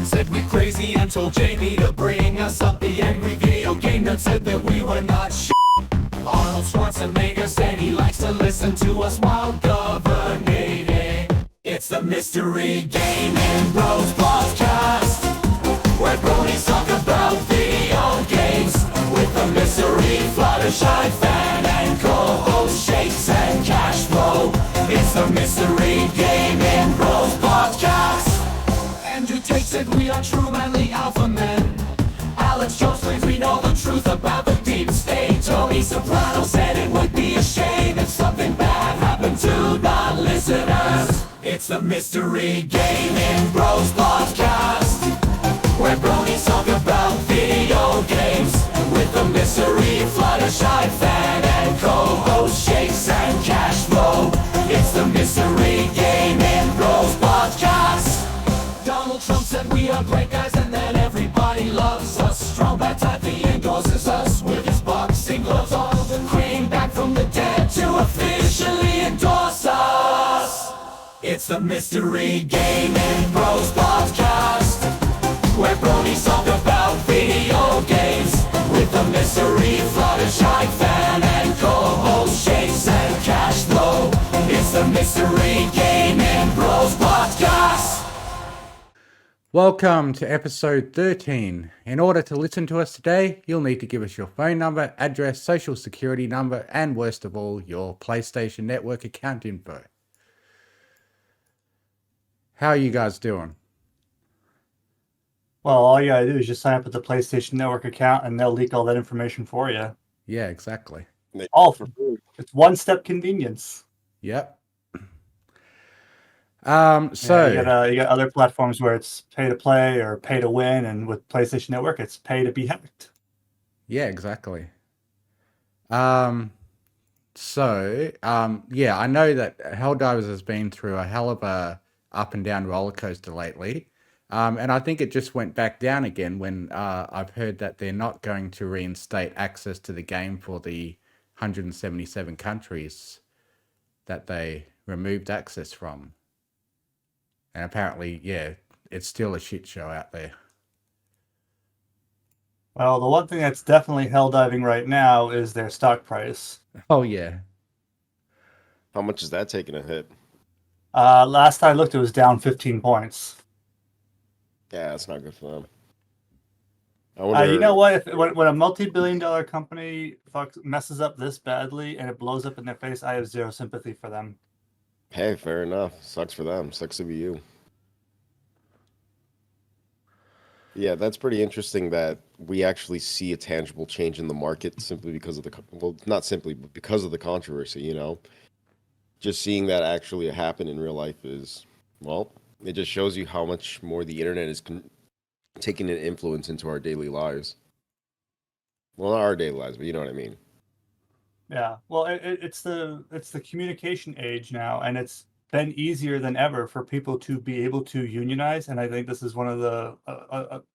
said we're crazy and told Jamie to bring us up. The angry video game nerd said that we were not shit. Arnold Schwarzenegger said he likes to listen to us while governating. It's the Mystery Gaming Bros podcast, where bronies talk about video games with a mystery Fluttershy fan and co-host Shakes and Cashflow. It's the Mystery Gaming Bros podcast. Andrew Tate said we are true manly alpha men. Alex Jones claims we know the truth about the deep state. Tony Soprano said it would be a shame if something bad happened to the listeners. It's the Mystery Gaming Bros podcast, where bronies talk about video games with a mystery Fluttershy fan and co-host Shakes and Cashflow. It's the Mystery Gaming Bros podcast. Donald Trump said we are great guys and that everybody loves us. Strong bad type, he endorses us with his boxing gloves on. Came back from the dead to officially endorse us. It's the Mystery Gaming Bros podcast, where bronies talk about video games with a mystery Fluttershy fan and co-host Shakes and Cashflow. It's the Mystery Gaming Bros podcast. Welcome to episode 13. In order to listen to us today, you'll need to give us your phone number, address, social security number, and worst of all, your PlayStation Network account info. How are you guys doing? Well, all you gotta do is just sign up with the PlayStation Network account and they'll leak all that information for you. Yeah, exactly. All for free. It's one-step convenience. Yep. You got other platforms where it's pay to play or pay to win, and with PlayStation Network, it's pay to be hacked. Yeah, exactly. I know that Helldivers has been through a hell of a up and down roller coaster lately. And I think it just went back down again when I've heard that they're not going to reinstate access to the game for the 177 countries that they removed access from. And apparently, yeah, it's still a shit show out there. Well, the one thing that's definitely hell diving right now is their stock price. Oh, yeah. How much is that taking a hit? Last I looked, it was down 15 points. Yeah, that's not good for them. You know what? When a multi-billion-dollar company messes up this badly and it blows up in their face, I have zero sympathy for them. Hey, fair enough. Sucks for them. Sucks to be you. Yeah, that's pretty interesting that we actually see a tangible change in the market simply because of not simply, but because of the controversy, you know? Just seeing that actually happen in real life is, well, it just shows you how much more the internet is taking an influence into our daily lives. Well, not our daily lives, but you know what I mean. Yeah, well, it's the communication age now, and it's been easier than ever for people to be able to unionize. And I think this is one of the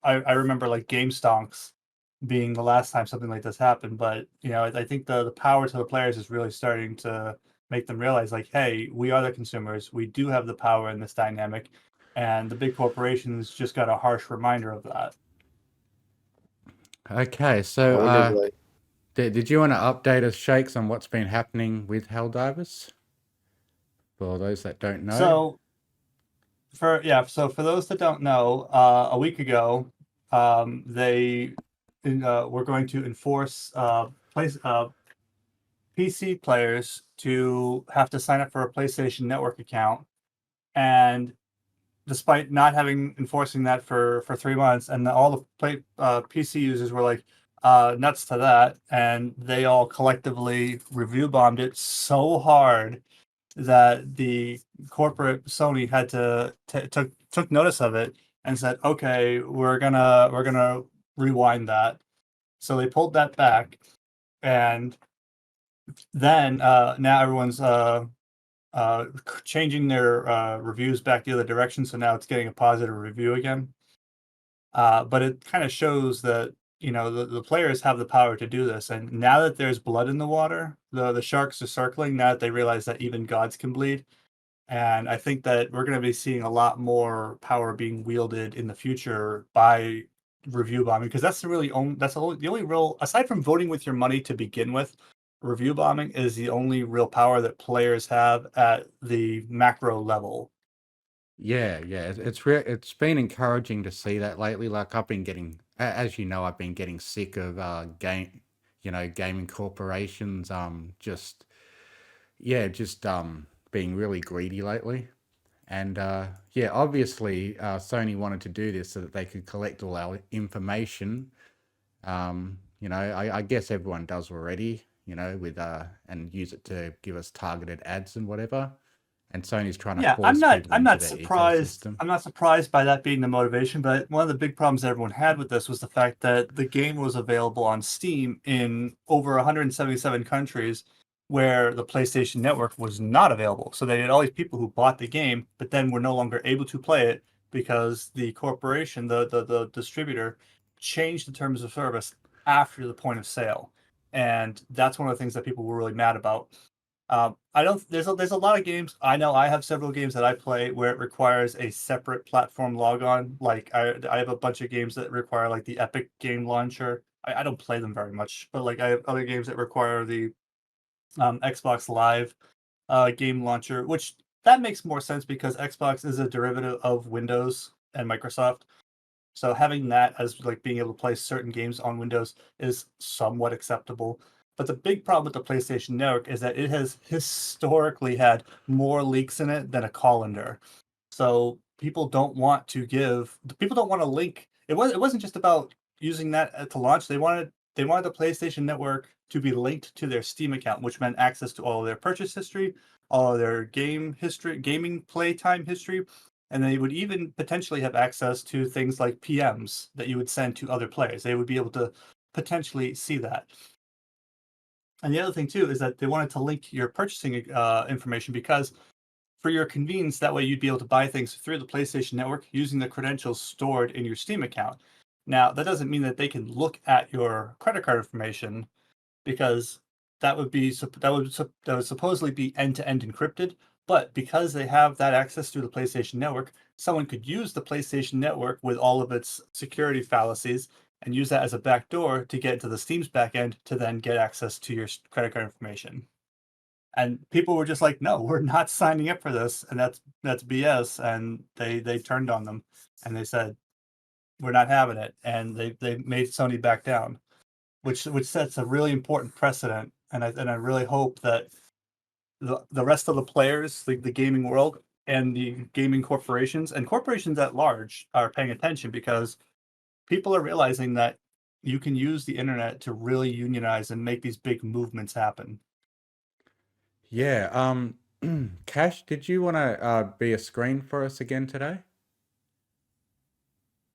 I remember like game stonks being the last time something like this happened. But I think the power to the players is really starting to make them realize, like, hey, we are the consumers. We do have the power in this dynamic, and the big corporations just got a harsh reminder of that. Okay, so did you want to update us, Shakes, on what's been happening with Helldivers? For those that don't know. So for those that don't know, a week ago, they were going to enforce PC players to have to sign up for a PlayStation Network account, and despite not enforcing that for 3 months, and all the PC users were like nuts to that, and they all collectively review bombed it so hard that the corporate Sony had to took notice of it and said, okay, we're gonna rewind that. So they pulled that back, and then now everyone's changing their reviews back the other direction. So now it's getting a positive review again. But it kind of shows that the players have the power to do this, and now that there's blood in the water, the sharks are circling. Now that they realize that even gods can bleed, And I think that we're going to be seeing a lot more power being wielded in the future by review bombing, because that's the only real, aside from voting with your money to begin with, review bombing is the only real power that players have at the macro level. Yeah, yeah, it's been encouraging to see that lately. Like I've been getting, as you know, I've been getting sick of gaming corporations, just being really greedy lately. And yeah, obviously, Sony wanted to do this so that they could collect all our information. I guess everyone does already, with and use it to give us targeted ads and whatever. And Sony's trying to Yeah, force people I'm into not their surprised. ecosystem. I'm not surprised by that being the motivation, but one of the big problems everyone had with this was the fact that the game was available on Steam in over 177 countries where the PlayStation Network was not available. So they had all these people who bought the game, but then were no longer able to play it because the corporation, the distributor, changed the terms of service after the point of sale. And that's one of the things that people were really mad about. I don't. There's a lot of games. I know I have several games that I play where it requires a separate platform logon. Like I have a bunch of games that require like the Epic Game Launcher. I don't play them very much, but like I have other games that require the Xbox Live game launcher, which that makes more sense because Xbox is a derivative of Windows and Microsoft. So having that as like being able to play certain games on Windows is somewhat acceptable. But the big problem with the PlayStation Network is that it has historically had more leaks in it than a colander. So people don't want to link. It wasn't just about using that to launch. They wanted the PlayStation Network to be linked to their Steam account, which meant access to all of their purchase history, all of their game history, gaming playtime history, and they would even potentially have access to things like PMs that you would send to other players. They would be able to potentially see that. And the other thing too is that they wanted to link your purchasing information because for your convenience, that way you'd be able to buy things through the PlayStation Network using the credentials stored in your Steam account. Now, that doesn't mean that they can look at your credit card information because that would supposedly be end-to-end encrypted. But because they have that access through the PlayStation Network, someone could use the PlayStation Network with all of its security fallacies and use that as a backdoor to get into the Steam's backend to then get access to your credit card information. And people were just like, "No, we're not signing up for this," and that's BS. And they turned on them, and they said, "We're not having it," and they made Sony back down, which sets a really important precedent. And I really hope that the rest of the players, the gaming world, and the gaming corporations and corporations at large are paying attention because people are realizing that you can use the internet to really unionize and make these big movements happen. Yeah. Cash, did you want to be a screen for us again today?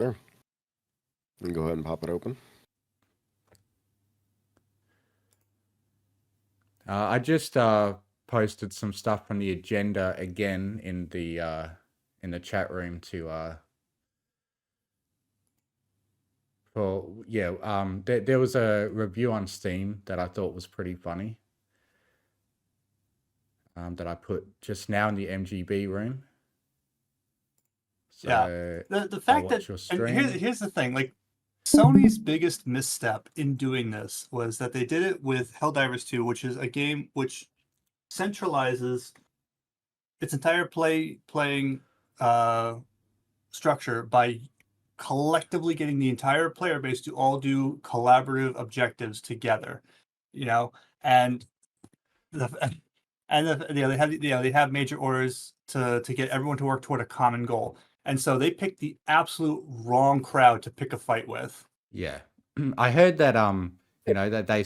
Sure. You can go ahead and pop it open. I just posted some stuff on the agenda again in the chat room to there was a review on Steam that I thought was pretty funny. That I put just now in the MGB room. So The fact that, watch your and stream. here's the thing, like Sony's biggest misstep in doing this was that they did it with Helldivers 2, which is a game which centralizes its entire playing structure by collectively getting the entire player base to all do collaborative objectives together, and the they have major orders to get everyone to work toward a common goal, and so they picked the absolute wrong crowd to pick a fight with. Yeah, I heard that that they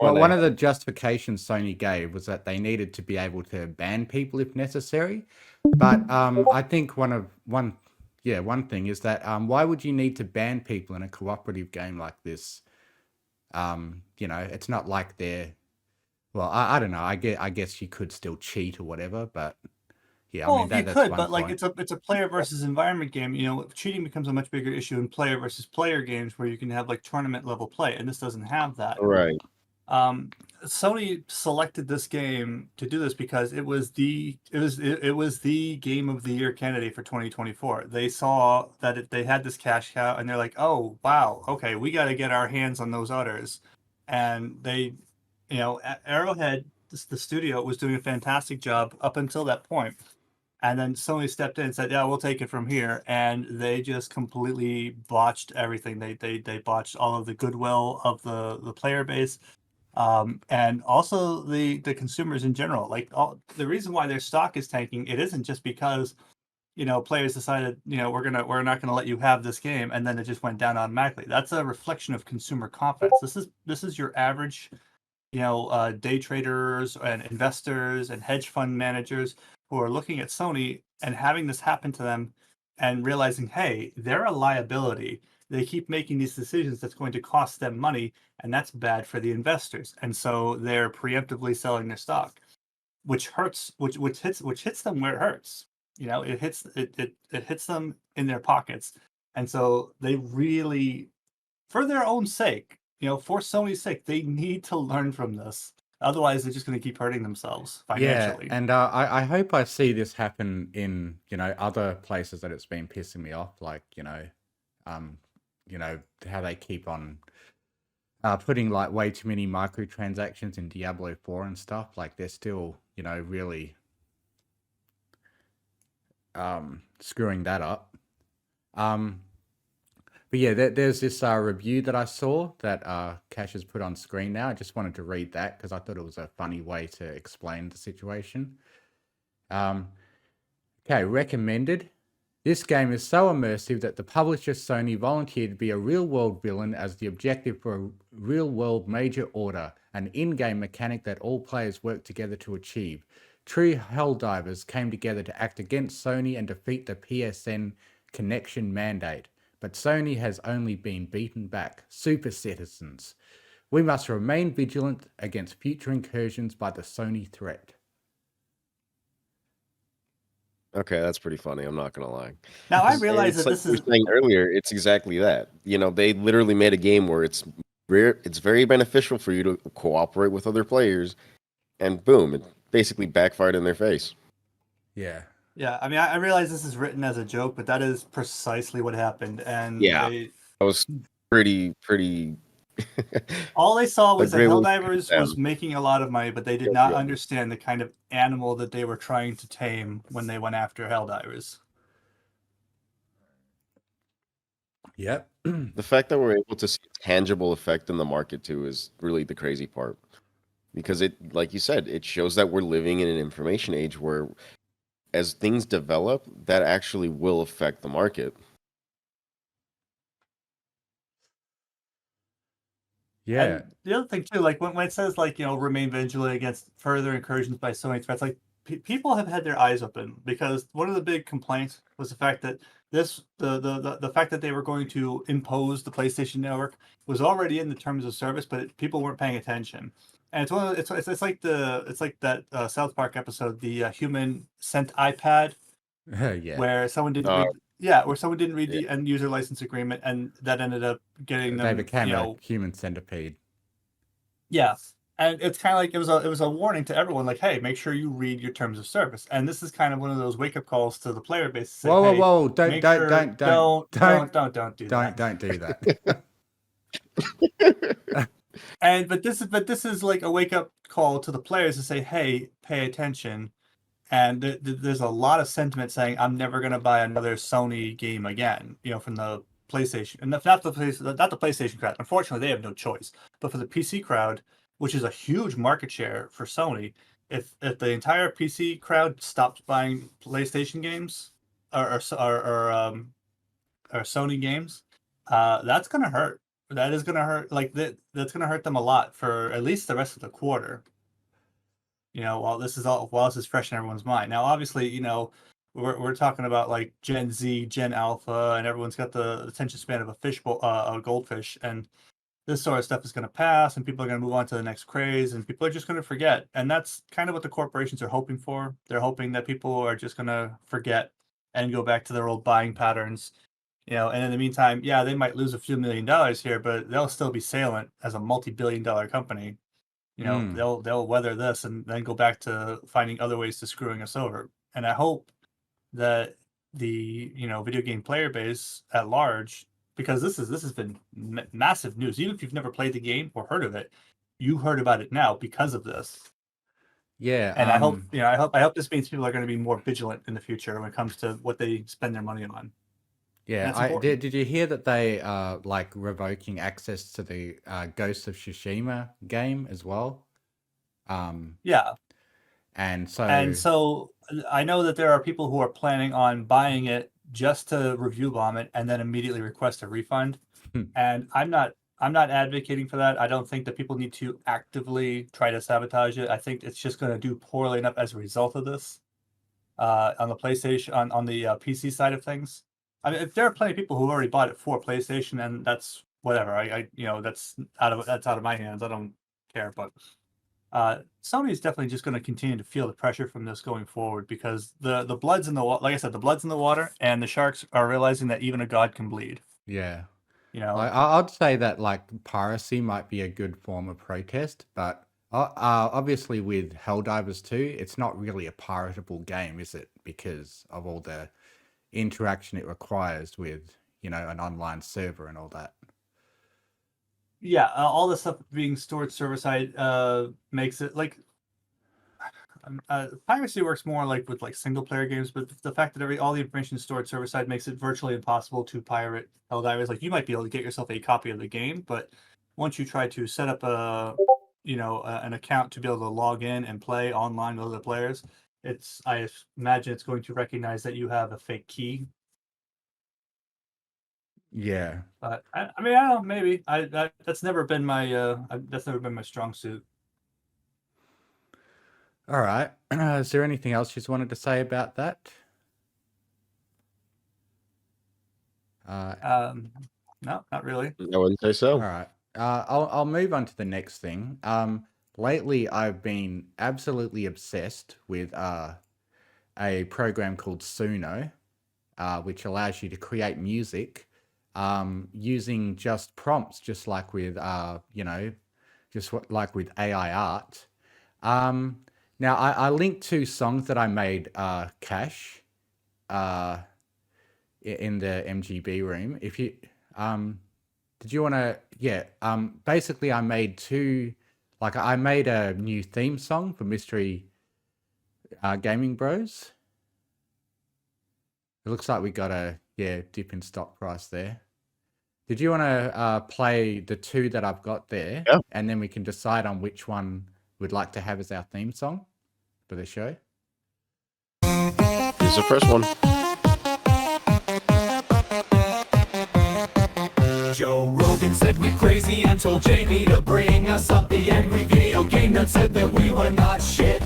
Well, one of the justifications Sony gave was that they needed to be able to ban people if necessary. But I think one thing is that why would you need to ban people in a cooperative game like this? It's not like they're I don't know. I guess you could still cheat or whatever, but yeah, I Well, mean you that's could, one but like point. it's a player versus environment game. Cheating becomes a much bigger issue in player versus player games where you can have like tournament level play, and this doesn't have that. right. Sony selected this game to do this because it was the game of the year candidate for 2024. They saw that they had this cash cow, and they're like, "Oh wow, okay, we got to get our hands on those others." And they, Arrowhead, the studio, was doing a fantastic job up until that point. And then Sony stepped in and said, "Yeah, we'll take it from here." And they just completely botched everything. They botched all of the goodwill of the player base, and also the consumers in general. Like the reason why their stock is tanking, it isn't just because players decided we're not gonna let you have this game, and then it just went down automatically. That's a reflection of consumer confidence. This is your average day traders and investors and hedge fund managers who are looking at Sony and having this happen to them and realizing, hey, they're a liability. They keep making these decisions that's going to cost them money, and that's bad for the investors. And so they're preemptively selling their stock, which hurts, which hits them where it hurts. It hits them in their pockets. And so they really, for their own sake, for Sony's sake, they need to learn from this. Otherwise, they're just going to keep hurting themselves financially. Yeah, and I hope I see this happen in other places that it's been pissing me off, like how they keep on putting like way too many microtransactions in Diablo 4 and stuff. Like they're still really screwing that up. But yeah, there's this review that I saw that Cash has put on screen now. I just wanted to read that because I thought it was a funny way to explain the situation. Okay, recommended. This game is so immersive that the publisher Sony volunteered to be a real-world villain as the objective for a real-world major order, an in-game mechanic that all players work together to achieve. True Helldivers came together to act against Sony and defeat the PSN connection mandate. But Sony has only been beaten back. Super citizens. We must remain vigilant against future incursions by the Sony threat. Okay, that's pretty funny. I'm not gonna lie. Now I realize It's that like this we is were saying earlier. It's exactly that. They literally made a game where it's very beneficial for you to cooperate with other players, and boom, it basically backfired in their face. Yeah. Yeah, I mean, I realize this is written as a joke, but that is precisely what happened. And Yeah. That was pretty. all they saw was A that great way to Helldivers them. was making a lot of money, but they did not understand the kind of animal that they were trying to tame when they went after Helldivers. Yep. The fact that we're able to see a tangible effect in the market too is really the crazy part, because it, like you said, it shows that we're living in an information age where, as things develop, that actually will affect the market. Yeah. And the other thing too, like when it says like remain vigilant against further incursions by Sony threats, like people have had their eyes open, because one of the big complaints was the fact that the fact that they were going to impose the PlayStation Network was already in the terms of service, but people weren't paying attention. And it's like that South Park episode, the human sent iPad, Yeah. where someone didn't Uh, read the end user license agreement, and that ended up getting They them became a human centipede. Yeah, and it's kind of like it was a warning to everyone, like, hey, make sure you read your terms of service. And this is kind of one of those wake up calls to the player base to say, Whoa, whoa, hey, whoa! Don't make don't sure- don't don't do that. don't do that. But this is like a wake up call to the players to say, hey, pay attention. And there's a lot of sentiment saying, I'm never going to buy another Sony game again, from the PlayStation, and not the PlayStation crowd. Unfortunately, they have no choice. But for the PC crowd, which is a huge market share for Sony, if the entire PC crowd stops buying PlayStation games or Sony games, that's going to hurt. That is going to hurt. Like that's going to hurt them a lot for at least the rest of the quarter. While this is fresh in everyone's mind. Now, obviously, we're talking about like Gen Z, Gen Alpha, and everyone's got the attention span of a goldfish, and this sort of stuff is going to pass, and people are going to move on to the next craze, and people are just going to forget. And that's kind of what the corporations are hoping for. They're hoping that people are just going to forget and go back to their old buying patterns. And in the meantime, they might lose a few $1 million here, but they'll still be salient as a multi-billion-dollar company. Mm. they'll weather this and then go back to finding other ways to screwing us over. And I hope that the video game player base at large, because this has been massive news. Even if you've never played the game or heard of it, you heard about it now because of this. Yeah. And I hope I hope this means people are going to be more vigilant in the future when it comes to what they spend their money on. Yeah, That's I important. did you hear that they are like revoking access to the Ghost of Tsushima game as well? Yeah. And And so so I know that there are people who are planning on buying it just to review bomb it and then immediately request a refund. And I'm not advocating for that. I don't think that people need to actively try to sabotage it. I think it's just going to do poorly enough as a result of this. On the PlayStation, on the PC side of things. I mean, if there are plenty of people who already bought it for PlayStation, and that's whatever. That's out of my hands. I don't care. But Sony is definitely just going to continue to feel the pressure from this going forward because the blood's in the water. Like I said, the blood's in the water, and the sharks are realizing that even a god can bleed. yeah, You know, I'd say that like piracy might be a good form of protest, but obviously with Helldivers 2, it's not really a piratable game, is it? Because of all the interaction it requires with, an online server and all that. yeah, all the stuff being stored server side makes it like piracy works more like with like single player games, but the fact that all the information is stored server side makes it virtually impossible to pirate Helldivers. Like you might be able to get yourself a copy of the game, but once you try to set up an account to be able to log in and play online with other players, I imagine it's going to recognize that you have a fake key. Yeah. But I mean, I don't know, maybe that's never been my strong suit. All right. Is there anything else you just wanted to say about that? No, not really. I wouldn't say so. All right. I'll move on to the next thing. Lately I've been absolutely obsessed with a program called Suno, which allows you to create music using just prompts, just like with like with AI art. Now I linked 2 songs that I made cache in the MGB room. If you did you want to? Yeah. Basically, I made 2. Like, I made a new theme song for Mystery Gaming Bros. It looks like we got a dip in stock price there. Did you want to play the 2 that I've got there, Yeah. and then we can decide on which one we'd like to have as our theme song for the show? Here's the first one. Joe Rogan said we're crazy and told Jamie to bring us up. The angry video game nerd said that we were not shit.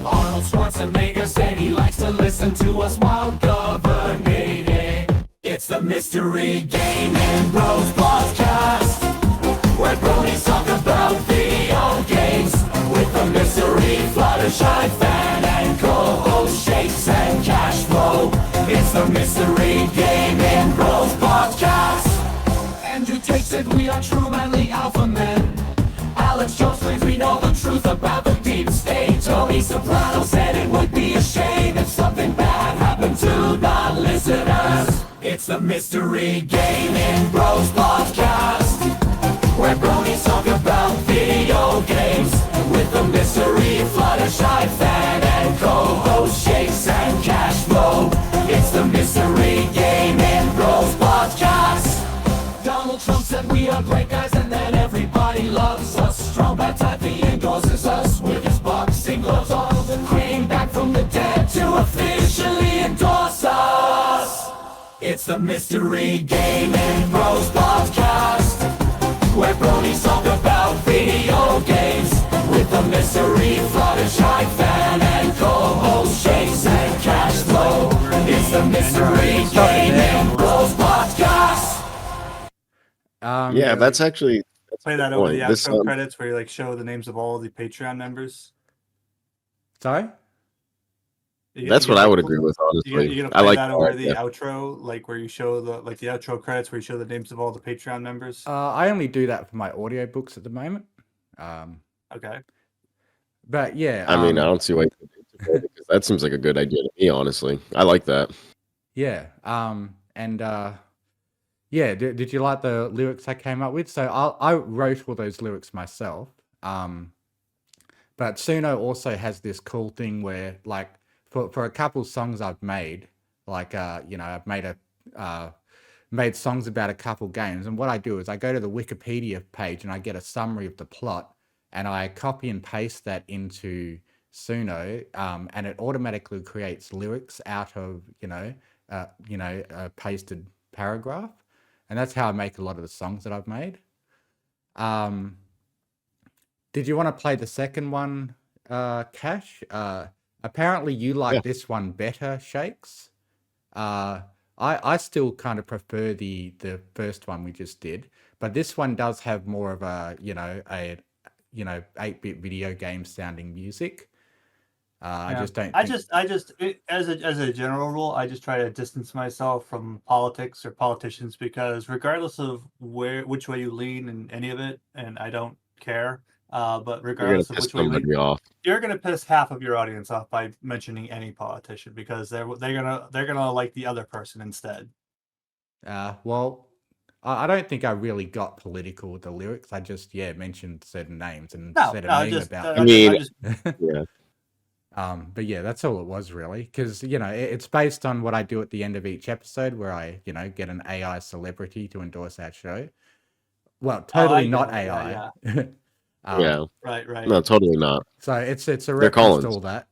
Arnold Schwarzenegger said he likes to listen to us while governating. It's the Mystery Gaming Bros podcast, where bronies talk about video games with the mystery Fluttershy fan and co-host Shakes and Cashflow. It's the Mystery Gaming Bros podcast. Andrew Tate said we are true manly alpha men. Alex Jones claims we know the truth about the deep state. Tony Soprano said it would be a shame if something bad happened to non-listeners. It's the Mystery Gaming Bros podcast, where bronies talk about video games with the mystery Fluttershy fan and co-host Shakes and Cashflow. It's the Mystery Gaming Bros podcast. Donald Trump said we are great guys and that everybody loves us. Strong bad type, he endorses us with his boxing gloves on. Came back from the dead to officially endorse us. It's the Mystery Gaming Bros podcast, where bronies talk about video games with the mystery Fluttershy fan and co-host Shakes and Cashflow. It's the Mystery Gaming Bros podcast. Yeah, that's actually Play that over the point. This, outro credits where you like show the names of all the Patreon members. Sorry? that's what I would agree with, honestly. You're gonna I play like that over that, the yeah. outro, like where you show the outro credits where you show the names of all the Patreon members. I only do that for my audiobooks at the moment. Okay. But yeah, I mean, I don't see why you could integrate it because that seems like a good idea to me, honestly. I like that. yeah, and yeah. Did you like the lyrics I came up with? So I wrote all those lyrics myself. Um, but Suno also has this cool thing where, like, for a couple songs I've made, like, I've made songs about a couple games, and what I do is I go to the Wikipedia page and I get a summary of the plot, and I copy and paste that into Suno, and it automatically creates lyrics out of a pasted paragraph, and that's how I make a lot of the songs that I've made. Um, did you want to play the second one, Cash? Apparently you like Yeah. this one better, Shakes. I still kind of prefer the first one we just did, but this one does have more of a 8-bit video game sounding music. I Yeah. just don't I think. just as a general rule, I just try to distance myself from politics or politicians because regardless of which way you lean in any of it, and I don't care, but You're gonna regardless of piss which way you lean, somebody off. you're gonna piss half of your audience off by mentioning any politician because they're gonna like the other person instead. Well, I don't think I really got political with the lyrics. I just mentioned certain names and No, said a no, meme just about I mean, I just yeah. But yeah, that's all it was really, because it's based on what I do at the end of each episode, where I get an AI celebrity to endorse our show. Well, totally I get not it. Yeah, AI. yeah. Yeah. Right. No, totally not. So it's a They're reference to Collins. all that.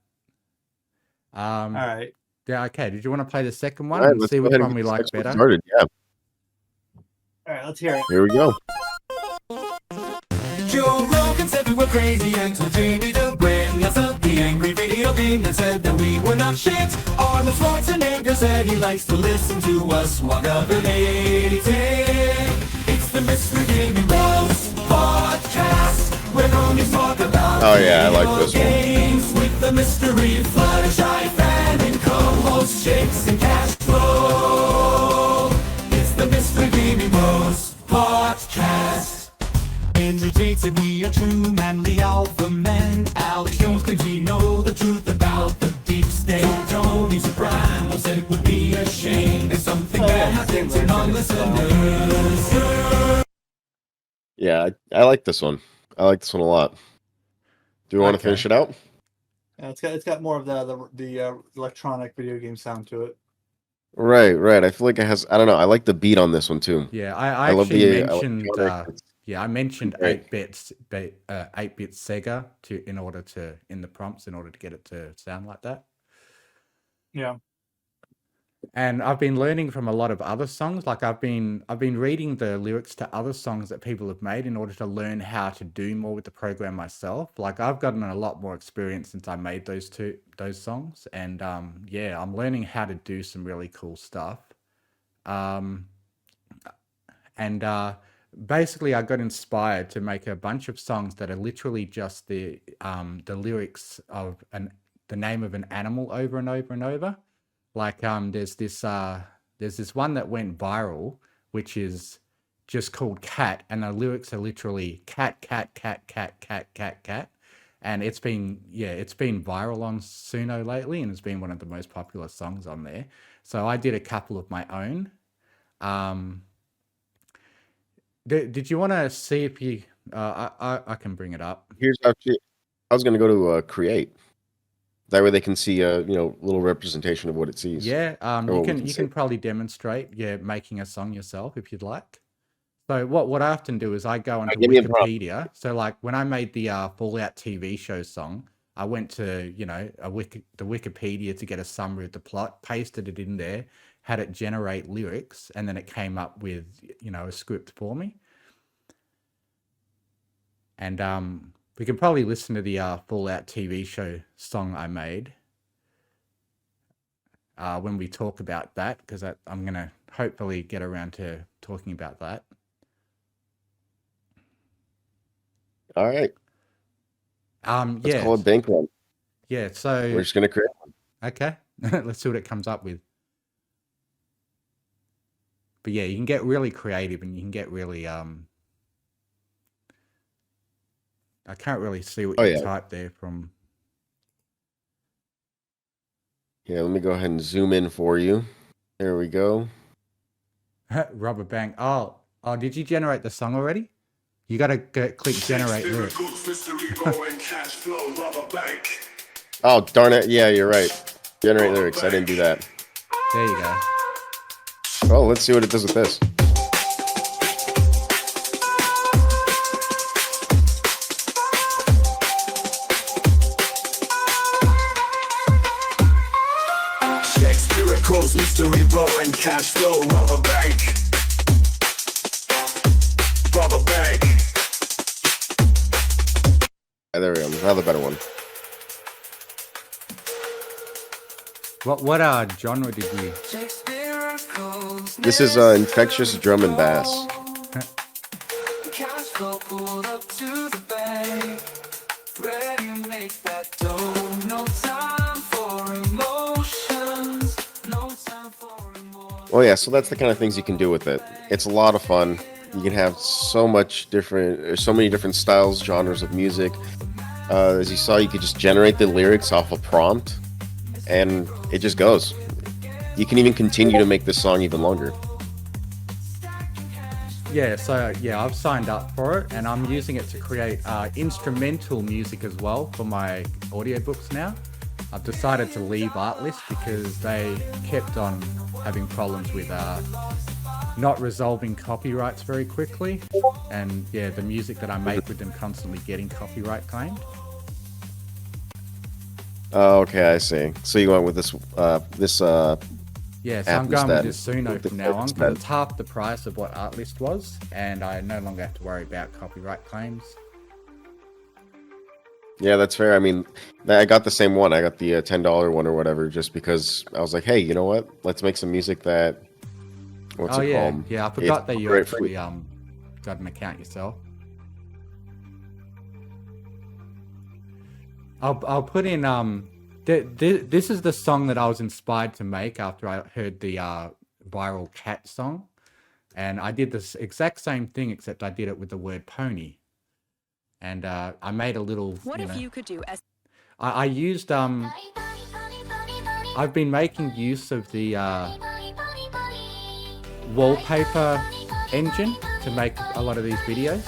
All right. Yeah, okay. Did you want to play the second All one right, and let's see go which ahead and one we get this like next one better? started. Yeah. All right, let's hear it. Here we go. Joe Rogan said we were crazy until Jamie the Brain us up the angry video game that said that we were not shit. Arnold Schwarzenegger said he likes to listen to us while governating. It's the Mr. Gaming Bros podcast where bronies talk about Oh, yeah, I like this one. games with the mystery Fluttershy fan and co-host Shakes and Cash Flow. It's the Mr. Gaming Bros podcast. Andrew Tate said we are true manly alpha men. Alex Jones claims we know the truth about the deep state. Tony Soprano said it would be a shame if something bad happened to non-listeners. Yeah, I like this one. I like this one a lot. Do you want to Okay. finish it out? Yeah, it's got more of the electronic video game sound to it. Right. I feel like it has. I don't know. I like the beat on this one too. Yeah, I love actually the mentioned. electronic. I mentioned Great. 8-bit Sega in the prompts in order to get it to sound like that. Yeah. And I've been learning from a lot of other songs. Like I've been reading the lyrics to other songs that people have made in order to learn how to do more with the program myself. Like I've gotten a lot more experience since I made those songs, and I'm learning how to do some really cool stuff. Basically, I got inspired to make a bunch of songs that are literally just the lyrics of the name of an animal over and over and over. Like there's this one that went viral, which is just called Cat, and the lyrics are literally cat, cat, cat, cat, cat, cat, cat. And it's been viral on Suno lately, and it's been one of the most popular songs on there. So I did a couple of my own. Did you want to see if you? I can bring it up. Here's actually. I was gonna go to create. That way they can see a little representation of what it sees. Yeah, or you what we can see. probably demonstrate making a song yourself if you'd like. So what I often do is I go onto give me a prompt. Wikipedia. So like when I made the Fallout TV show song, I went to the Wikipedia to get a summary of the plot, pasted it in there, had it generate lyrics, and then it came up with a script for me. And we can probably listen to the Fallout TV show song I made when we talk about that, because I'm going to hopefully get around to talking about that. All right. Let's call it Bank Run. Yeah, so We're just gonna create one. okay. Let's see what it comes up with. But yeah, you can get really creative and you can get really I can't really see what Oh, you yeah. typed there from. Yeah, let me go ahead and zoom in for you. There we go. Rubber Bank. Oh, did you generate the song already? You gotta click generate lyrics. Oh, darn it. Yeah, you're right. Generate lyrics. I didn't do that. There you go. Well, let's see what it does with this. Shakespearicles, mystery blowing cash flow, rubber bank. Rubber bank. There we go. Another better one. What genre did you? This is infectious drum and bass. Cash flow pulled up to the bank. Ready to make that dough. No time for emotions. No time for remorse. Oh yeah, so that's the kind of things you can do with it. It's a lot of fun. You can have so many different styles, genres of music. As you saw, you could just generate the lyrics off a prompt, and it just goes. You can even continue to make this song even longer. Yeah, so yeah, I've signed up for it, and I'm using it to create instrumental music as well for my audiobooks now. I've decided to leave Artlist because they kept on having problems with not resolving copyrights very quickly, and yeah, the music that I make with them constantly getting copyright claimed. Oh, okay, I see. So you went with this Yeah, so app I'm going instead. with this Suno With the from now on instead. because it's half the price of what Artlist was, and I no longer have to worry about copyright claims. Yeah, that's fair. I mean, I got the same one. I got the $10 one or whatever, just because I was like, hey, you know what? Let's make some music that. What's Oh it yeah, called? yeah. I forgot that you great for- actually got an account yourself. I'll put in this is the song that I was inspired to make after I heard the viral cat song, and I did this exact same thing except I did it with the word pony, and I made a little. What if you could do as I used I've been making use of the wallpaper engine to make a lot of these videos.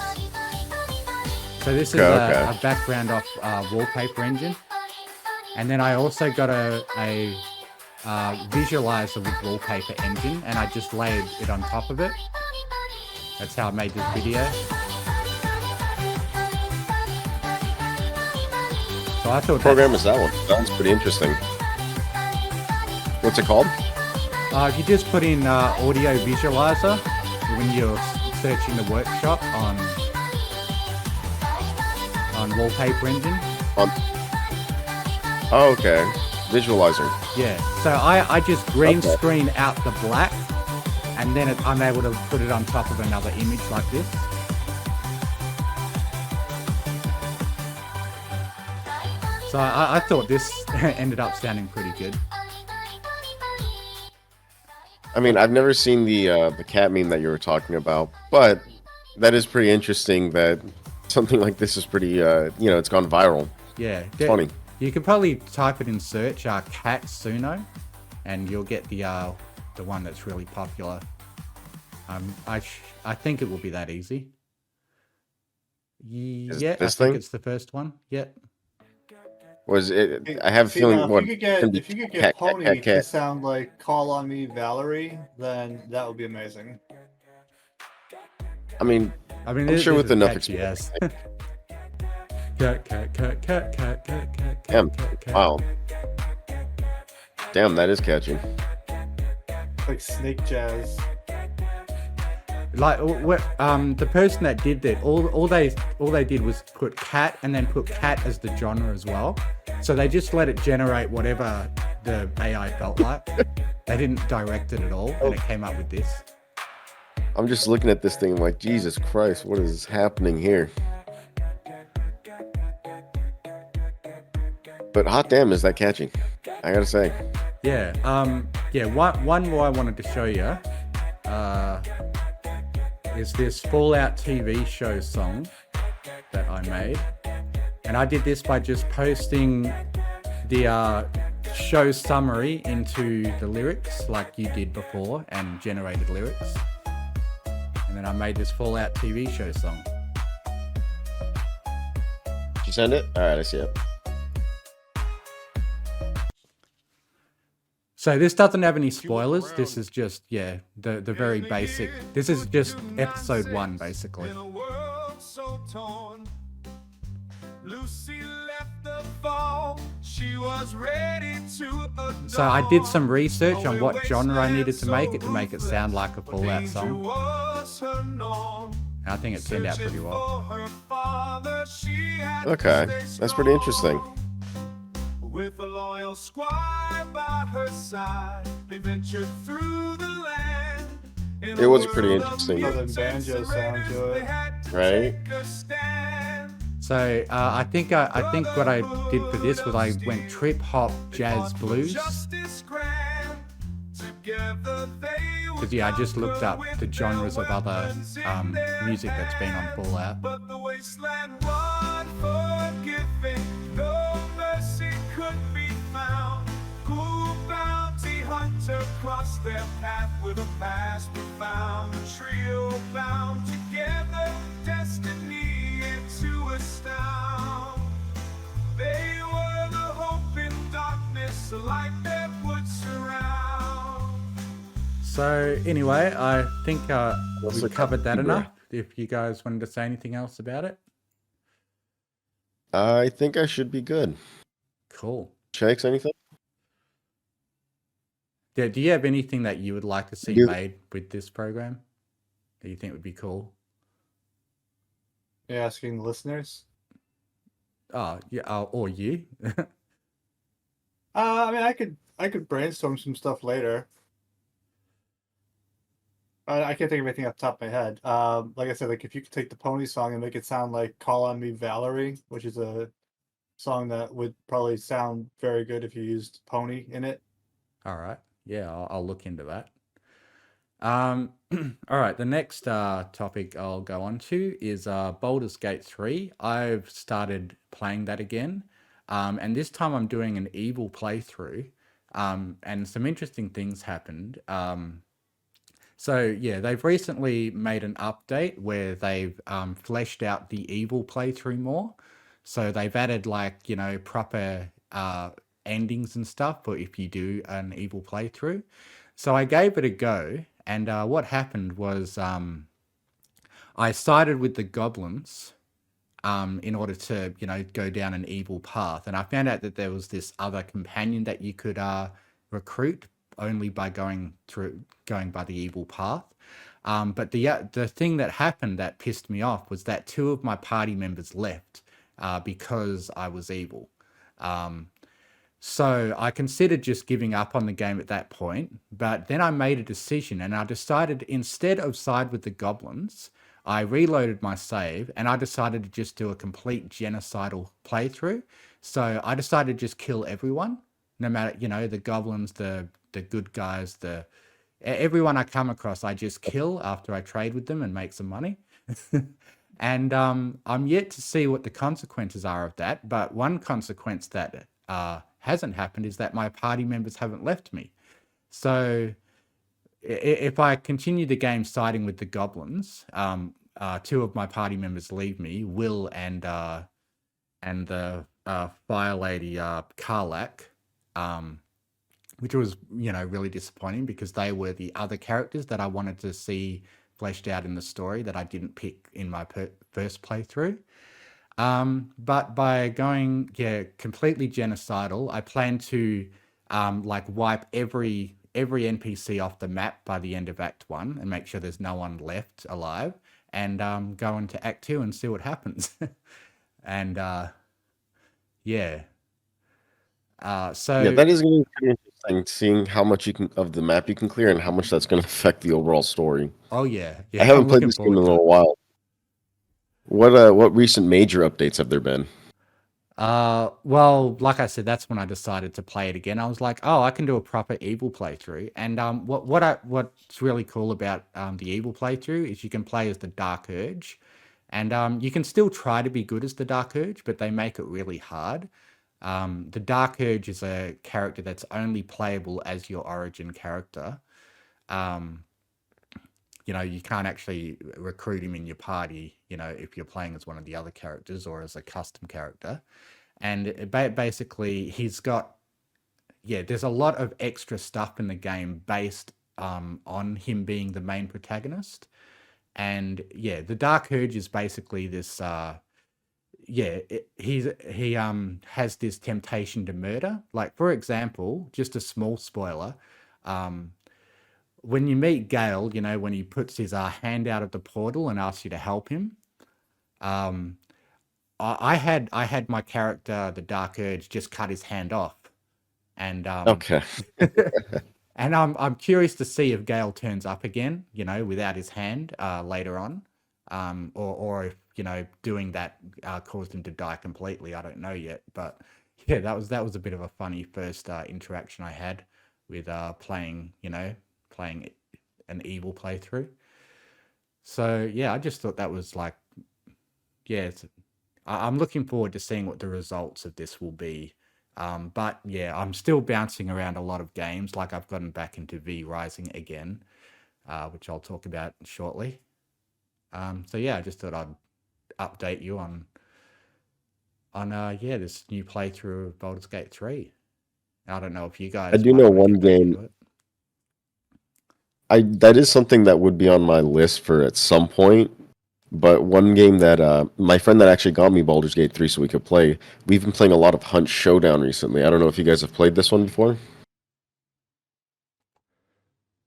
So this is Okay. a background off wallpaper engine, and then I also got a visualizer with wallpaper engine, and I just layered it on top of it. That's how I made this video. So I thought Program is that one? Sounds pretty interesting. What's it called? if you just put in audio visualizer when you're searching the workshop on wallpaper engine. Oh, okay. Visualizer. Yeah. So I just green Okay. screen out the black, and then I'm able to put it on top of another image like this. So I thought this ended up sounding pretty good. I mean, I've never seen the cat meme that you were talking about, but that is pretty interesting that something like this is pretty, it's gone viral. Yeah. It's funny. You could probably type it in search, cat Suno, and you'll get the one that's really popular. I think it will be that easy. Yeah, this I think thing? it's the first one. Yep. Was it? I have a feeling. What? If you could get cat, Pony cat, to cat. sound like "Call on Me, Valerie," then that would be amazing. I mean, I'm sure with enough experience. experience. Cat, cat, cat, cat, cat, cat, cat, Damn. cat, cat. Wow. Damn, that is catchy. Like snake jazz. Like the person that did that, all they did was put cat and then put cat as the genre as well. So they just let it generate whatever the AI felt like. They didn't direct it at all, and it came up with this. I'm just looking at this thing like, Jesus Christ, what is happening here? But hot damn, is that catchy? I gotta say. Yeah. One more I wanted to show you. Is this Fallout TV show song that I made. And I did this by just posting the show summary into the lyrics like you did before and generated lyrics. And then I made this Fallout TV show song. Did you send it? All right, I see it. So this doesn't have any spoilers. This is just, yeah, the very basic. This is just episode 1, basically. In a world so torn, Lucy left the fall. She was ready to adore. So I did some research on what genre I needed to make it sound like a Fallout Danger song. was her norm. And I think it turned out pretty Searching well. for her father, she had to Okay, stay that's pretty interesting. strong. With a loyal squire by her side, they ventured through the land. In It a was pretty world of interesting. Southern mutants and banjo sound to surrenders, it. they had to Right? take a stand. So I think what I did for this was I went trip hop jazz blues. Because yeah, I just looked up the genres of other music that's been on Fallout. But the wasteland was forgiving, no mercy could be found. Cool bounty hunter crossed their path with a past profound. A trio bound together, destiny to astound. They were the hope in darkness, a light that would surround. So anyway, I think Also we covered that Hebrew. enough. If you guys wanted to say anything else about it. I think I should be good. Cool. Shakes, anything? Yeah, do you have anything that you would like to see Do- made with this program that you think would be cool? You're asking the listeners? Oh, yeah, or you? I mean, I could brainstorm some stuff later. I can't think of anything off the top of my head. Like I said, like if you could take the Pony song and make it sound like "Call on Me, Valerie," which is a song that would probably sound very good if you used Pony in it. All right. Yeah, I'll look into that. All right. The next topic I'll go on to is Baldur's Gate 3. I've started playing that again. And this time I'm doing an evil playthrough. And some interesting things happened. So yeah, they've recently made an update where they've fleshed out the evil playthrough more. So they've added like, proper endings and stuff for if you do an evil playthrough. So I gave it a go, and what happened was I sided with the goblins in order to, go down an evil path. And I found out that there was this other companion that you could recruit only by going by the evil path. But the thing that happened that pissed me off was that 2 of my party members left because I was evil. So I considered just giving up on the game at that point, but then I made a decision and I decided instead of side with the goblins, I reloaded my save and I decided to just do a complete genocidal playthrough. So I decided to just kill everyone, no matter, the goblins, the good guys, everyone I come across, I just kill after I trade with them and make some money. And I'm yet to see what the consequences are of that. But one consequence that hasn't happened is that my party members haven't left me. So if I continue the game siding with the goblins, 2 of my party members leave me, Will and the fire lady Karlak, which was really disappointing because they were the other characters that I wanted to see fleshed out in the story that I didn't pick in my first playthrough. But by going completely genocidal, I plan to wipe every NPC off the map by the end of Act 1 and make sure there's no one left alive, and go into Act 2 and see what happens. And So yeah, that is going to be pretty interesting, seeing how much of the map you can clear and how much that's going to affect the overall story. oh yeah, I haven't I'm played looking this game in a forward to it. little while. What recent major updates have there been? Well, like I said, that's when I decided to play it again. I was like, oh, I can do a proper evil playthrough. And what's really cool about the evil playthrough is you can play as the Dark Urge, And you can still try to be good as the Dark Urge, but they make it really hard. The Dark Urge is a character that's only playable as your origin character. Um, you can't actually recruit him in your party, if you're playing as one of the other characters or as a custom character. And basically, there's a lot of extra stuff in the game based on him being the main protagonist. And yeah, the Dark Urge is basically this. He has this temptation to murder. Like, for example, just a small spoiler. When you meet Gale, when he puts his hand out of the portal and asks you to help him, um, I had my character, the Dark Urge, just cut his hand off, and Okay. and I'm curious to see if Gale turns up again, without his hand later on, or if doing that caused him to die completely. I don't know yet, but yeah, that was a bit of a funny first interaction I had with playing an evil playthrough. So yeah, I just thought that was like, yeah, I'm looking forward to seeing what the results of this will be. But yeah, I'm still bouncing around a lot of games. Like, I've gotten back into V Rising again, which I'll talk about shortly. So yeah, I just thought I'd update you on this new playthrough of Baldur's Gate 3. I don't know if you guys I do might know want to one get back into game. it. That is something that would be on my list for at some point. But one game that my friend that actually got me Baldur's Gate 3 so we could play, we've been playing a lot of Hunt Showdown recently. I don't know if you guys have played this one before.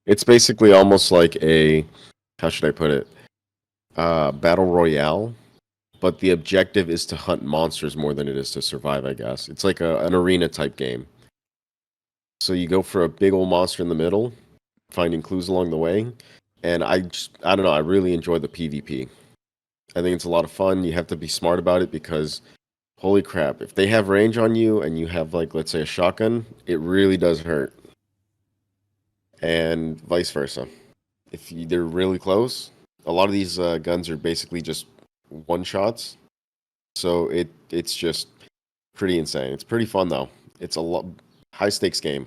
It's basically almost like a, how should I put it? Battle Royale, but the objective is to hunt monsters more than it is to survive, I guess. It's like an arena type game. So you go for a big old monster in the middle, finding clues along the way, and I don't know, I really enjoy the PvP. I think it's a lot of fun. You have to be smart about it because, holy crap, if they have range on you and you have, like, let's say a shotgun, it really does hurt. And vice versa. They're really close, a lot of these guns are basically just one shots. So it's just pretty insane. It's pretty fun though. It's a high stakes game.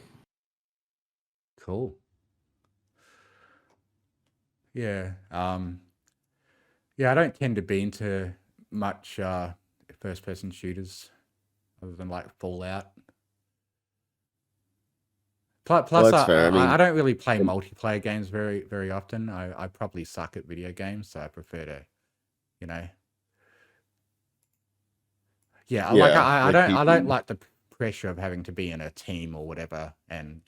Cool. Yeah. Yeah, I don't tend to be into much first person shooters other than like Fallout. Plus, Well, that's fair. I I mean, don't really play multiplayer games very, very often. I probably suck at video games, so I prefer to, you know, yeah, like yeah, I like don't PT. like the pressure of having to be in a team or whatever, and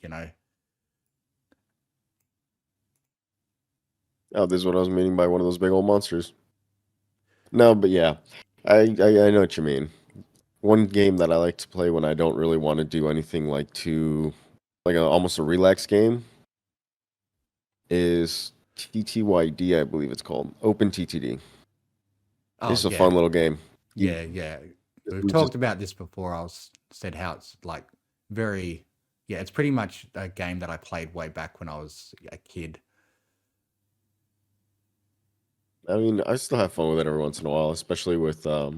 Oh, this is what I was meaning by one of those big old monsters. No, but yeah, I know what you mean. One game that I like to play when I don't really want to do anything like almost a relax game is TTYD, I believe it's called. Open TTD. oh It's a yeah, fun little game. yeah. We've We talked just about this before. Said how it's like very, yeah, it's pretty much a game that I played way back when I was a kid. I mean, I still have fun with it every once in a while, especially with I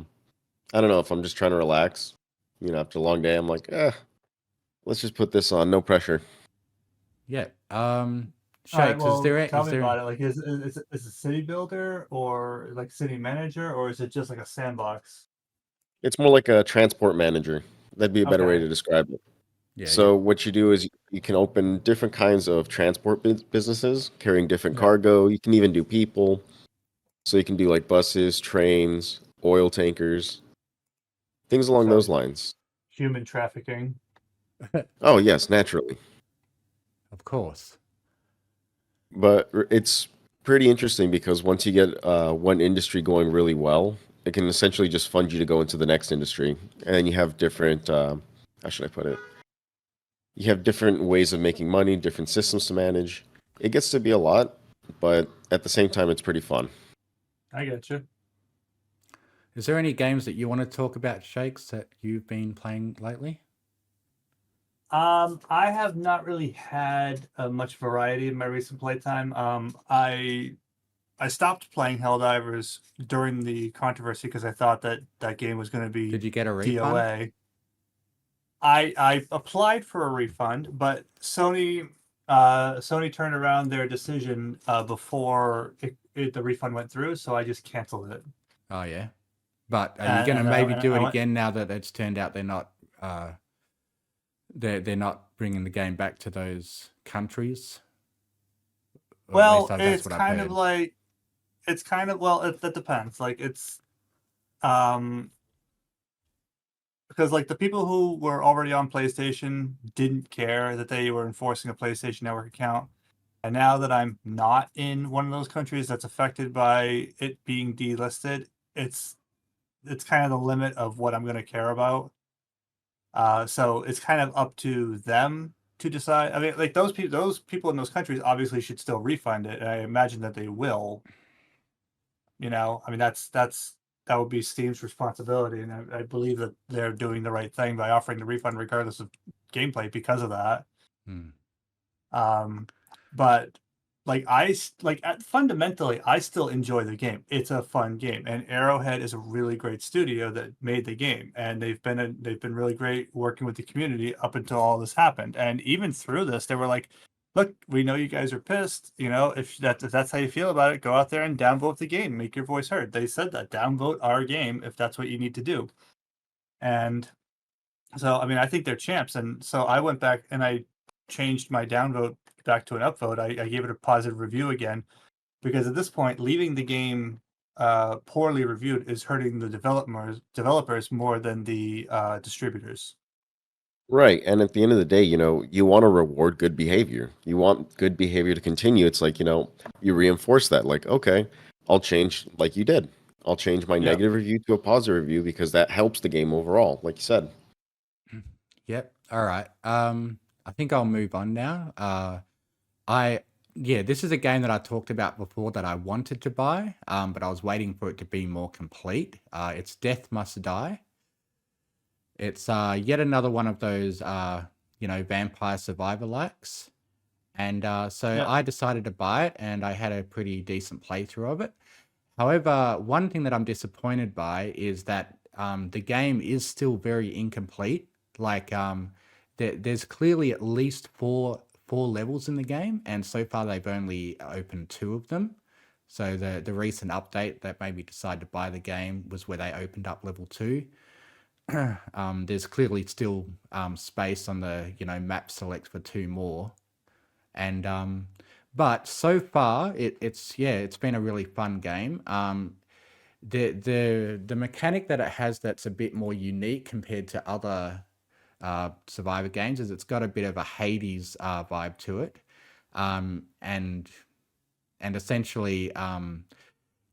don't know, if I'm just trying to relax, after a long day, I'm like, let's just put this on, no pressure. Yeah. All right, Shakes, well, tell is me there about it. Like, is it a city builder or like city manager, or is it just like a sandbox? It's more like a transport manager. That'd be a better way Okay. to describe it. yeah, So what you do is you can open different kinds of transport businesses carrying different Yeah. cargo. You can even do people. So you can do like buses, trains, oil tankers, things along So those lines. human trafficking. Oh, yes, naturally. of course. But it's pretty interesting because once you get one industry going really well, it can essentially just fund you to go into the next industry. And you have different, how should I put it? You have different ways of making money, different systems to manage. It gets to be a lot, but at the same time, it's pretty fun. I get you. Is there any games that you want to talk about, Shakes, that you've been playing lately? I have not really had much variety in my recent playtime. I I stopped playing Helldivers during the controversy because I thought that that game was going to be Did you get a refund? DOA. I applied for a refund, but Sony turned around their decision before the refund went through, so I just canceled it. Oh yeah. But are you going to And maybe do I it went, again now that it's turned out they're not they're not bringing the game back to those countries? Or at well, least that's what I've kind heard. of like it's kind of well, that depends. Like it's um because like the people who were already on PlayStation didn't care that they were enforcing a PlayStation Network account. And now that I'm not in one of those countries that's affected by it being delisted, it's kind of the limit of what I'm going to care about. So it's kind of up to them to decide. I mean, like those people in those countries obviously should still refund it, and I imagine that they will. I mean that would be Steam's responsibility, and I believe that they're doing the right thing by offering the refund regardless of gameplay because of that. Hmm. But like fundamentally, I still enjoy the game. It's a fun game, and Arrowhead is a really great studio that made the game, and they've been really great working with the community up until all this happened. And even through this, they were like, "Look, we know you guys are pissed. If that's how you feel about it, go out there and downvote the game, make your voice heard." They said that downvote our game if that's what you need to do. And so, I mean, I think they're champs, and so I went back and I changed my downvote back to an upvote. I gave it a positive review again because at this point, leaving the game poorly reviewed is hurting the developers more than the distributors. Right. And at the end of the day, you want to reward good behavior. You want good behavior to continue. It's like, you reinforce that. Like, okay, I'll change like you did. I'll change my Yeah. negative review to a positive review because that helps the game overall, like you said. Yep. All right. I think I'll move on now. This is a game that I talked about before that I wanted to buy, but I was waiting for it to be more complete. It's Death Must Die. It's yet another one of those vampire survivor likes. And so Yeah. I decided to buy it, and I had a pretty decent playthrough of it. However, one thing that I'm disappointed by is that the game is still very incomplete. Like there's clearly at least four levels in the game, and so far they've only opened 2 of them. So the recent update that made me decide to buy the game was where they opened up level 2. There's clearly still space on the map select for 2 more, and but so far it's been a really fun game. The mechanic that it has that's a bit more unique compared to other survivor games is it's got a bit of a Hades vibe to it, and essentially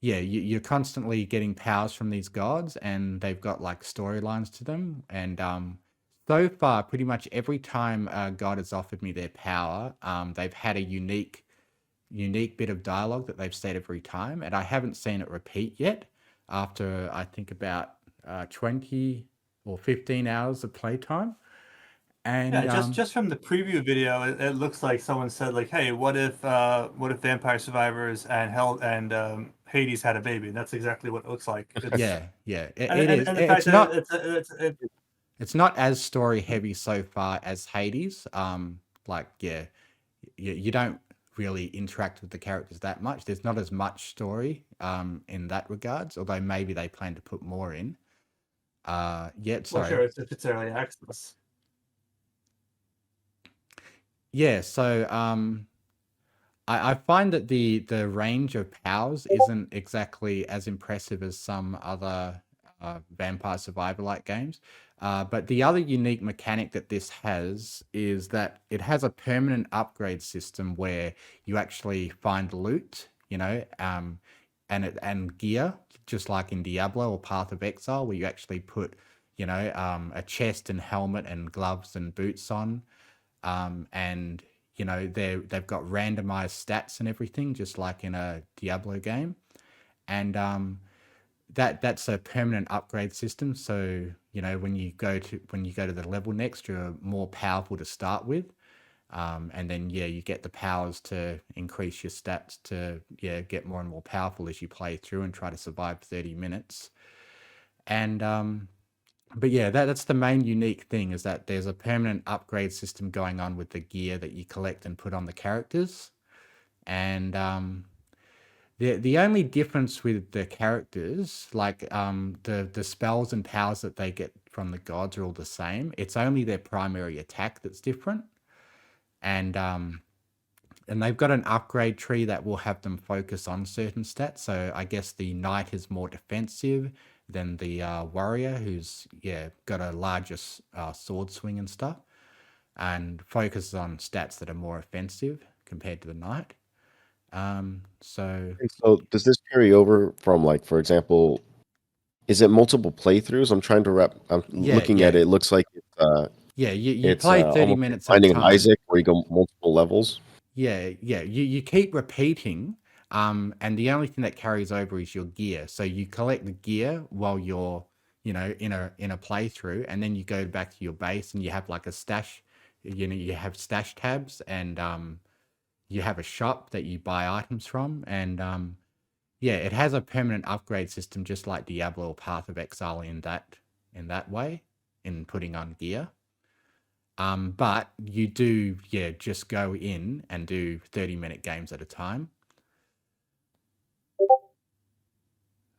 you're constantly getting powers from these gods, and they've got like storylines to them. And so far, pretty much every time a god has offered me their power, they've had a unique bit of dialogue that they've said every time, and I haven't seen it repeat yet after I think about 20 or 15 hours of playtime. And Yeah, just from the preview video, it looks like someone said like, "Hey, what if Vampire Survivors and Hades had a baby?" And that's exactly what it looks like. it And, is. and the fact It's that not. It's not as story heavy so far as Hades. You don't really interact with the characters that much. There's not as much story in that regards, although maybe they plan to put more in. well, Sorry. sure, it's early access. Yeah, so I find that the range of powers isn't exactly as impressive as some other vampire survivor like games. But the other unique mechanic that this has is that it has a permanent upgrade system where you actually find loot, and gear, just like in Diablo or Path of Exile, where you actually put, a chest and helmet and gloves and boots on. And they've got randomized stats and everything, just like in a Diablo game. And that's a permanent upgrade system. So when you go to the level next, you're more powerful to start with. And then you get the powers to increase your stats to get more and more powerful as you play through and try to survive 30 minutes. And but yeah, that's the main unique thing, is that there's a permanent upgrade system going on with the gear that you collect and put on the characters. And the only difference with the characters, like the spells and powers that they get from the gods are all the same. It's only their primary attack that's different. And they've got an upgrade tree that will have them focus on certain stats. So I guess the knight is more defensive than the warrior, who's got a larger sword swing and stuff, and focuses on stats that are more offensive compared to the knight. So And so does this carry over from, like, for example, is it multiple playthroughs? I'm trying to wrap. I'm looking at it. It looks like you it's play 30 almost like minutes at a Binding of time. Isaac, where you go multiple levels. You keep repeating, and the only thing that carries over is your gear. So you collect the gear while you're, in a playthrough, and then you go back to your base and you have like a stash. You have stash tabs, and you have a shop that you buy items from, and it has a permanent upgrade system, just like Diablo or Path of Exile in that way, in putting on gear. But you do, just go in and do 30-minute games at a time.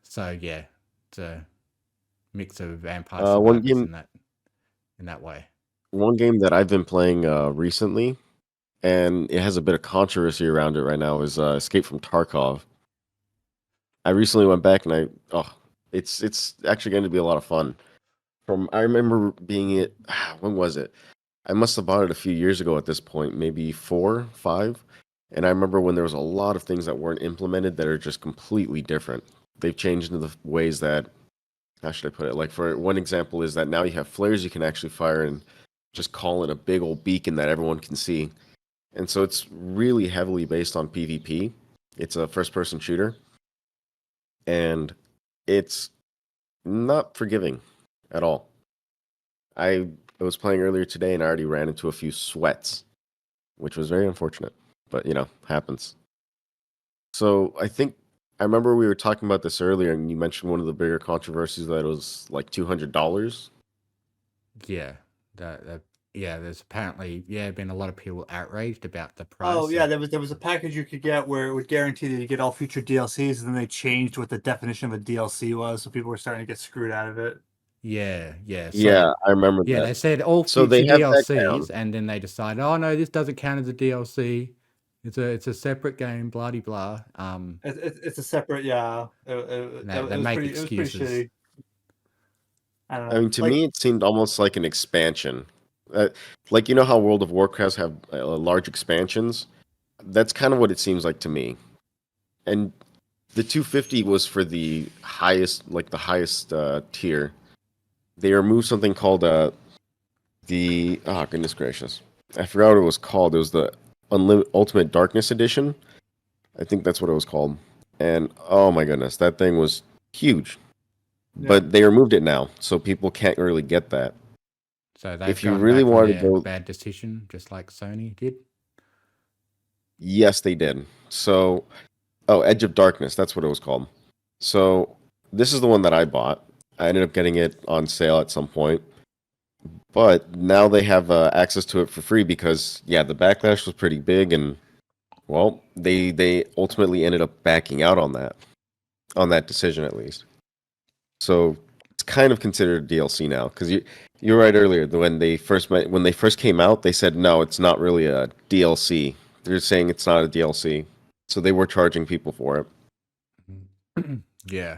So it's a mix of Vampire One Survivors game, in that way. one game that I've been playing recently, and it has a bit of controversy around it right now, is Escape from Tarkov. I recently went back and it's actually going to be a lot of fun. I remember being it. When was it? I must have bought it a few years ago at this point, maybe 4, 5. And I remember when there was a lot of things that weren't implemented that are just completely different. They've changed into the ways that, how should I put it? Like, for one example, is that now you have flares you can actually fire and just call in a big old beacon that everyone can see. And so it's really heavily based on PvP. It's a first-person shooter. And it's not forgiving at all. I was playing earlier today and I already ran into a few sweats, which was very unfortunate, but happens. So I remember we were talking about this earlier, and you mentioned one of the bigger controversies that it was like $200. Yeah, there's apparently been a lot of people outraged about the price. Oh yeah, there was a package you could get where it would guarantee that you get all future DLCs, and then they changed what the definition of a DLC was, so people were starting to get screwed out of it. Yeah. So, Yeah, I remember yeah, that. they said all So future they have that DLCs, down. and then they decided, oh no, this doesn't count as a DLC. It's a separate game, blah de blah. It's a separate, yeah. It They was make pretty. It was pretty excuses. shitty. I don't know. I mean, to me, it seemed almost like an expansion. Like, how World of Warcraft have large expansions? That's kind of what it seems like to me. And the 250 was for the highest tier. They removed something called oh goodness gracious, I forgot what it was called. It was the Ultimate Darkness Edition. I think that's what it was called. And oh my goodness, that thing was huge. Yeah. But they removed it now, so people can't really get that. So they've If you gone really back on wanted to their go, bad decision, just like Sony did. yes, they did. So, Edge of Darkness, that's what it was called. So this is the one that I bought. I ended up getting it on sale at some point. But now they have access to it for free because, the backlash was pretty big, and, well, they ultimately ended up backing out on that decision at least. So it's kind of considered DLC now, because you're right earlier. When they first came out, they said no, it's not really a DLC. They're saying it's not a DLC, so they were charging people for it. Yeah.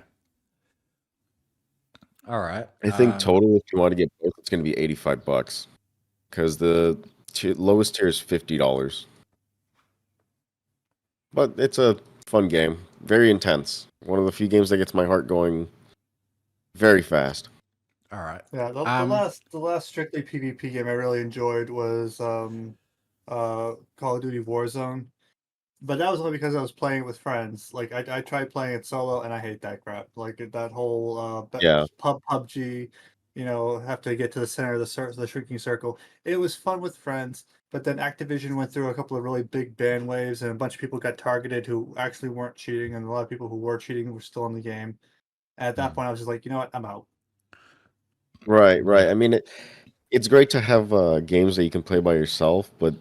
All right. I think total, if you want to get both, it's going to be $85, because the lowest tier is $50. But it's a fun game, very intense. One of the few games that gets my heart going very fast. All right. Yeah, the last strictly PvP game I really enjoyed was Call of Duty Warzone, but that was only because I was playing it with friends. Like I tried playing it solo, and I hate that crap. Like that whole PUBG, have to get to the center of the shrinking circle. It was fun with friends. but then Activision went through a couple of really big ban waves, and a bunch of people got targeted who actually weren't cheating, and a lot of people who were cheating were still in the game. And at that point, I was just like, you know what, I'm out. Right, right. I mean, it's great to have games that you can play by yourself, but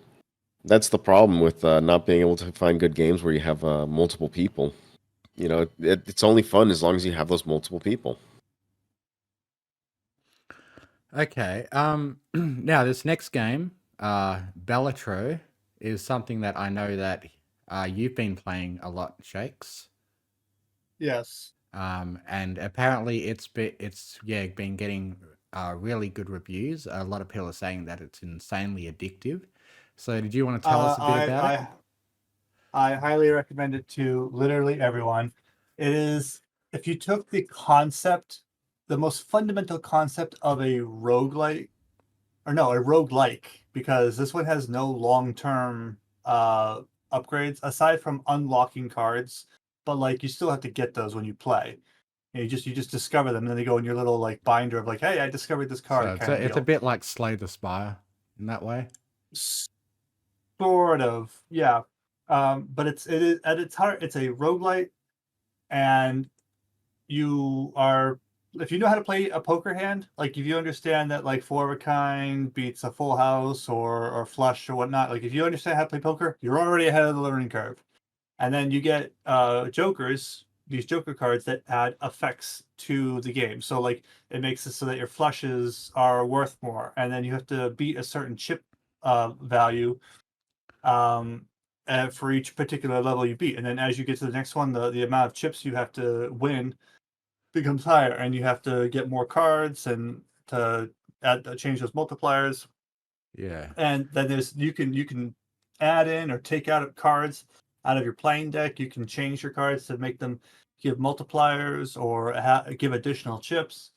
that's the problem with not being able to find good games where you have multiple people. You know, it's only fun as long as you have those multiple people. Okay. Now this next game, Balatro, is something that I know that you've been playing a lot, Shakes. Yes. And apparently it's been getting really good reviews. A lot of people are saying that it's insanely addictive. So did you want to tell us a bit about it? I highly recommend it to literally everyone. It is, if you took the concept, the most fundamental concept of a roguelike, or no, a roguelike, because this one has no long-term upgrades aside from unlocking cards, but like you still have to get those when you play. And you just discover them, and then they go in your little like binder of like, hey, I discovered this card So kind of it's a deal. bit like Slay the Spire in that way. Sort of, yeah. But it is at its heart, it's a roguelite, and you are, if you know how to play a poker hand, like if you understand that like four of a kind beats a full house or flush or whatnot, like if you understand how to play poker, you're already ahead of the learning curve. And then you get jokers, these joker cards that add effects to the game. So like it makes it so that your flushes are worth more, and then you have to beat a certain chip value um, for each particular level you beat. And then as you get to the next one, the amount of chips you have to win becomes higher, and you have to get more cards and to change those multipliers. Yeah. And then there's you can add in or take out cards out of your playing deck. You can change your cards to make them give multipliers or give additional chips.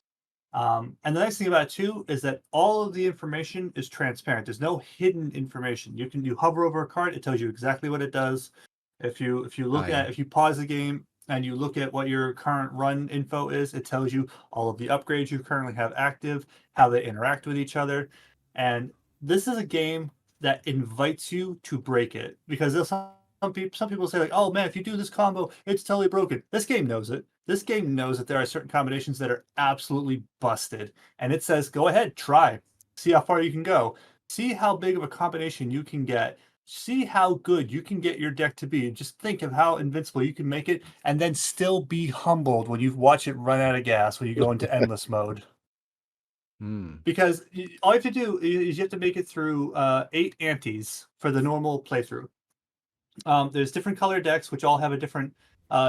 And the nice thing about it too is that all of the information is transparent. There's no hidden information. You hover over a card, it tells you exactly what it does. If you look yeah. if you pause the game and you look at what your current run info is, it tells you all of the upgrades you currently have active, how they interact with each other. And this is a game that invites you to break it, because some people say like, oh man, if you do this combo, it's totally broken. This game knows it. This game knows that there are certain combinations that are absolutely busted, and it says, go ahead, try, see how far you can go, see how big of a combination you can get, see how good you can get your deck to be. Just think of how invincible you can make it, and then still be humbled when you watch it run out of gas when you go into endless mode. Because all you have to do is you have to make it through 8 antes for the normal playthrough. There's different color decks, which all have a different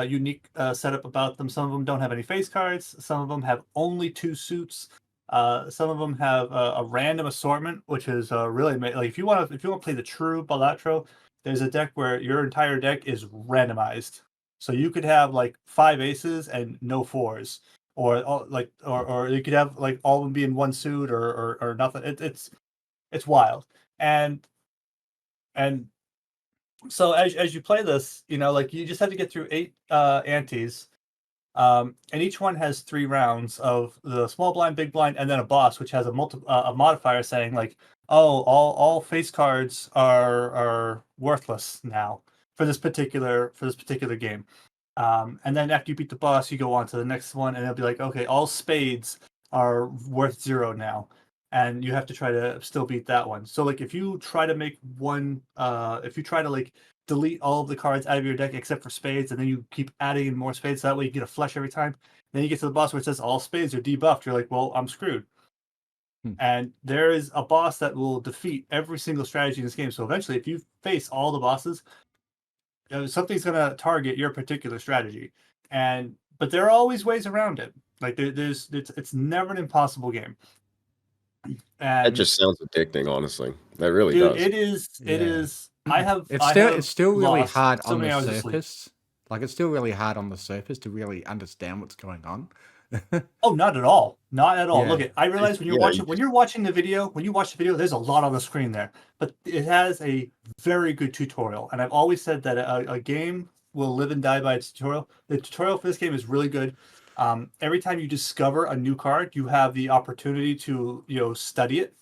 unique setup about them. Some of them don't have any face cards. Some of them have only 2 suits. Some of them have a random assortment, which is really like if you want to play the true Balatro, there's a deck where your entire deck is randomized. So you could have like 5 aces and no 4s, or or you could have like all of them be in 1 suit or nothing. It's wild. And so as you play this, like you just have to get through 8 antes, and each one has 3 rounds of the small blind, big blind, and then a boss, which has a modifier saying like, oh, all face cards are worthless now for this particular game. And then after you beat the boss, you go on to the next one, and it'll be like, okay, all spades are worth 0 now, and you have to try to still beat that one. So like if you try to make one, if you try to like delete all of the cards out of your deck except for spades, and then you keep adding in more spades, so that way you get a flush every time. Then you get to the boss where it says all spades are debuffed. You're like, well, I'm screwed. And there is a boss that will defeat every single strategy in this game. So eventually, if you face all the bosses, something's going to target your particular strategy. But there are always ways around it. Like it's never an impossible game. That And just sounds addicting, honestly. That really dude, does. it is. It Yeah. is. I have. It's still really lost hard so on many the hours of sleep. surface. Like it's still really hard on the surface to really understand what's going on. Oh, not at all. Not at all. Yeah. Look, I realize when you're Yeah, watching when you watch the video, there's a lot on the screen there, but it has a very good tutorial. And I've always said that a game will live and die by its tutorial. The tutorial for this game is really good. Every time you discover a new card, you have the opportunity to study it.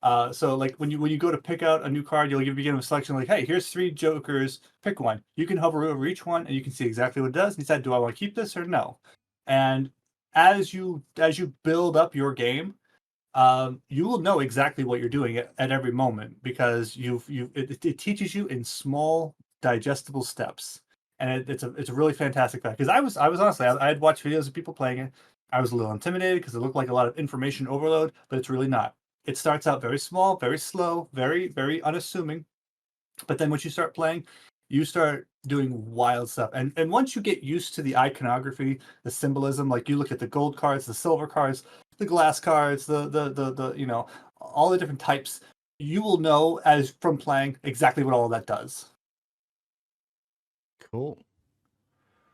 So like when you go to pick out a new card, you'll begin with a selection like, hey, here's 3 jokers, pick one. You can hover over each one and you can see exactly what it does and decide, do I want to keep this or no? And as you build up your game, you will know exactly what you're doing at every moment, because it teaches you in small digestible steps, and it's a really fantastic fact. Because I was honestly, I had watched videos of people playing it. I was a little intimidated because it looked like a lot of information overload, but it's really not. It starts out very small, very slow, very unassuming, but then once you start playing, you start doing wild stuff. And once you get used to the iconography, the symbolism, like you look at the gold cards, the silver cards, the glass cards, the you know, all the different types, you will know as from playing exactly what all of that does. Cool.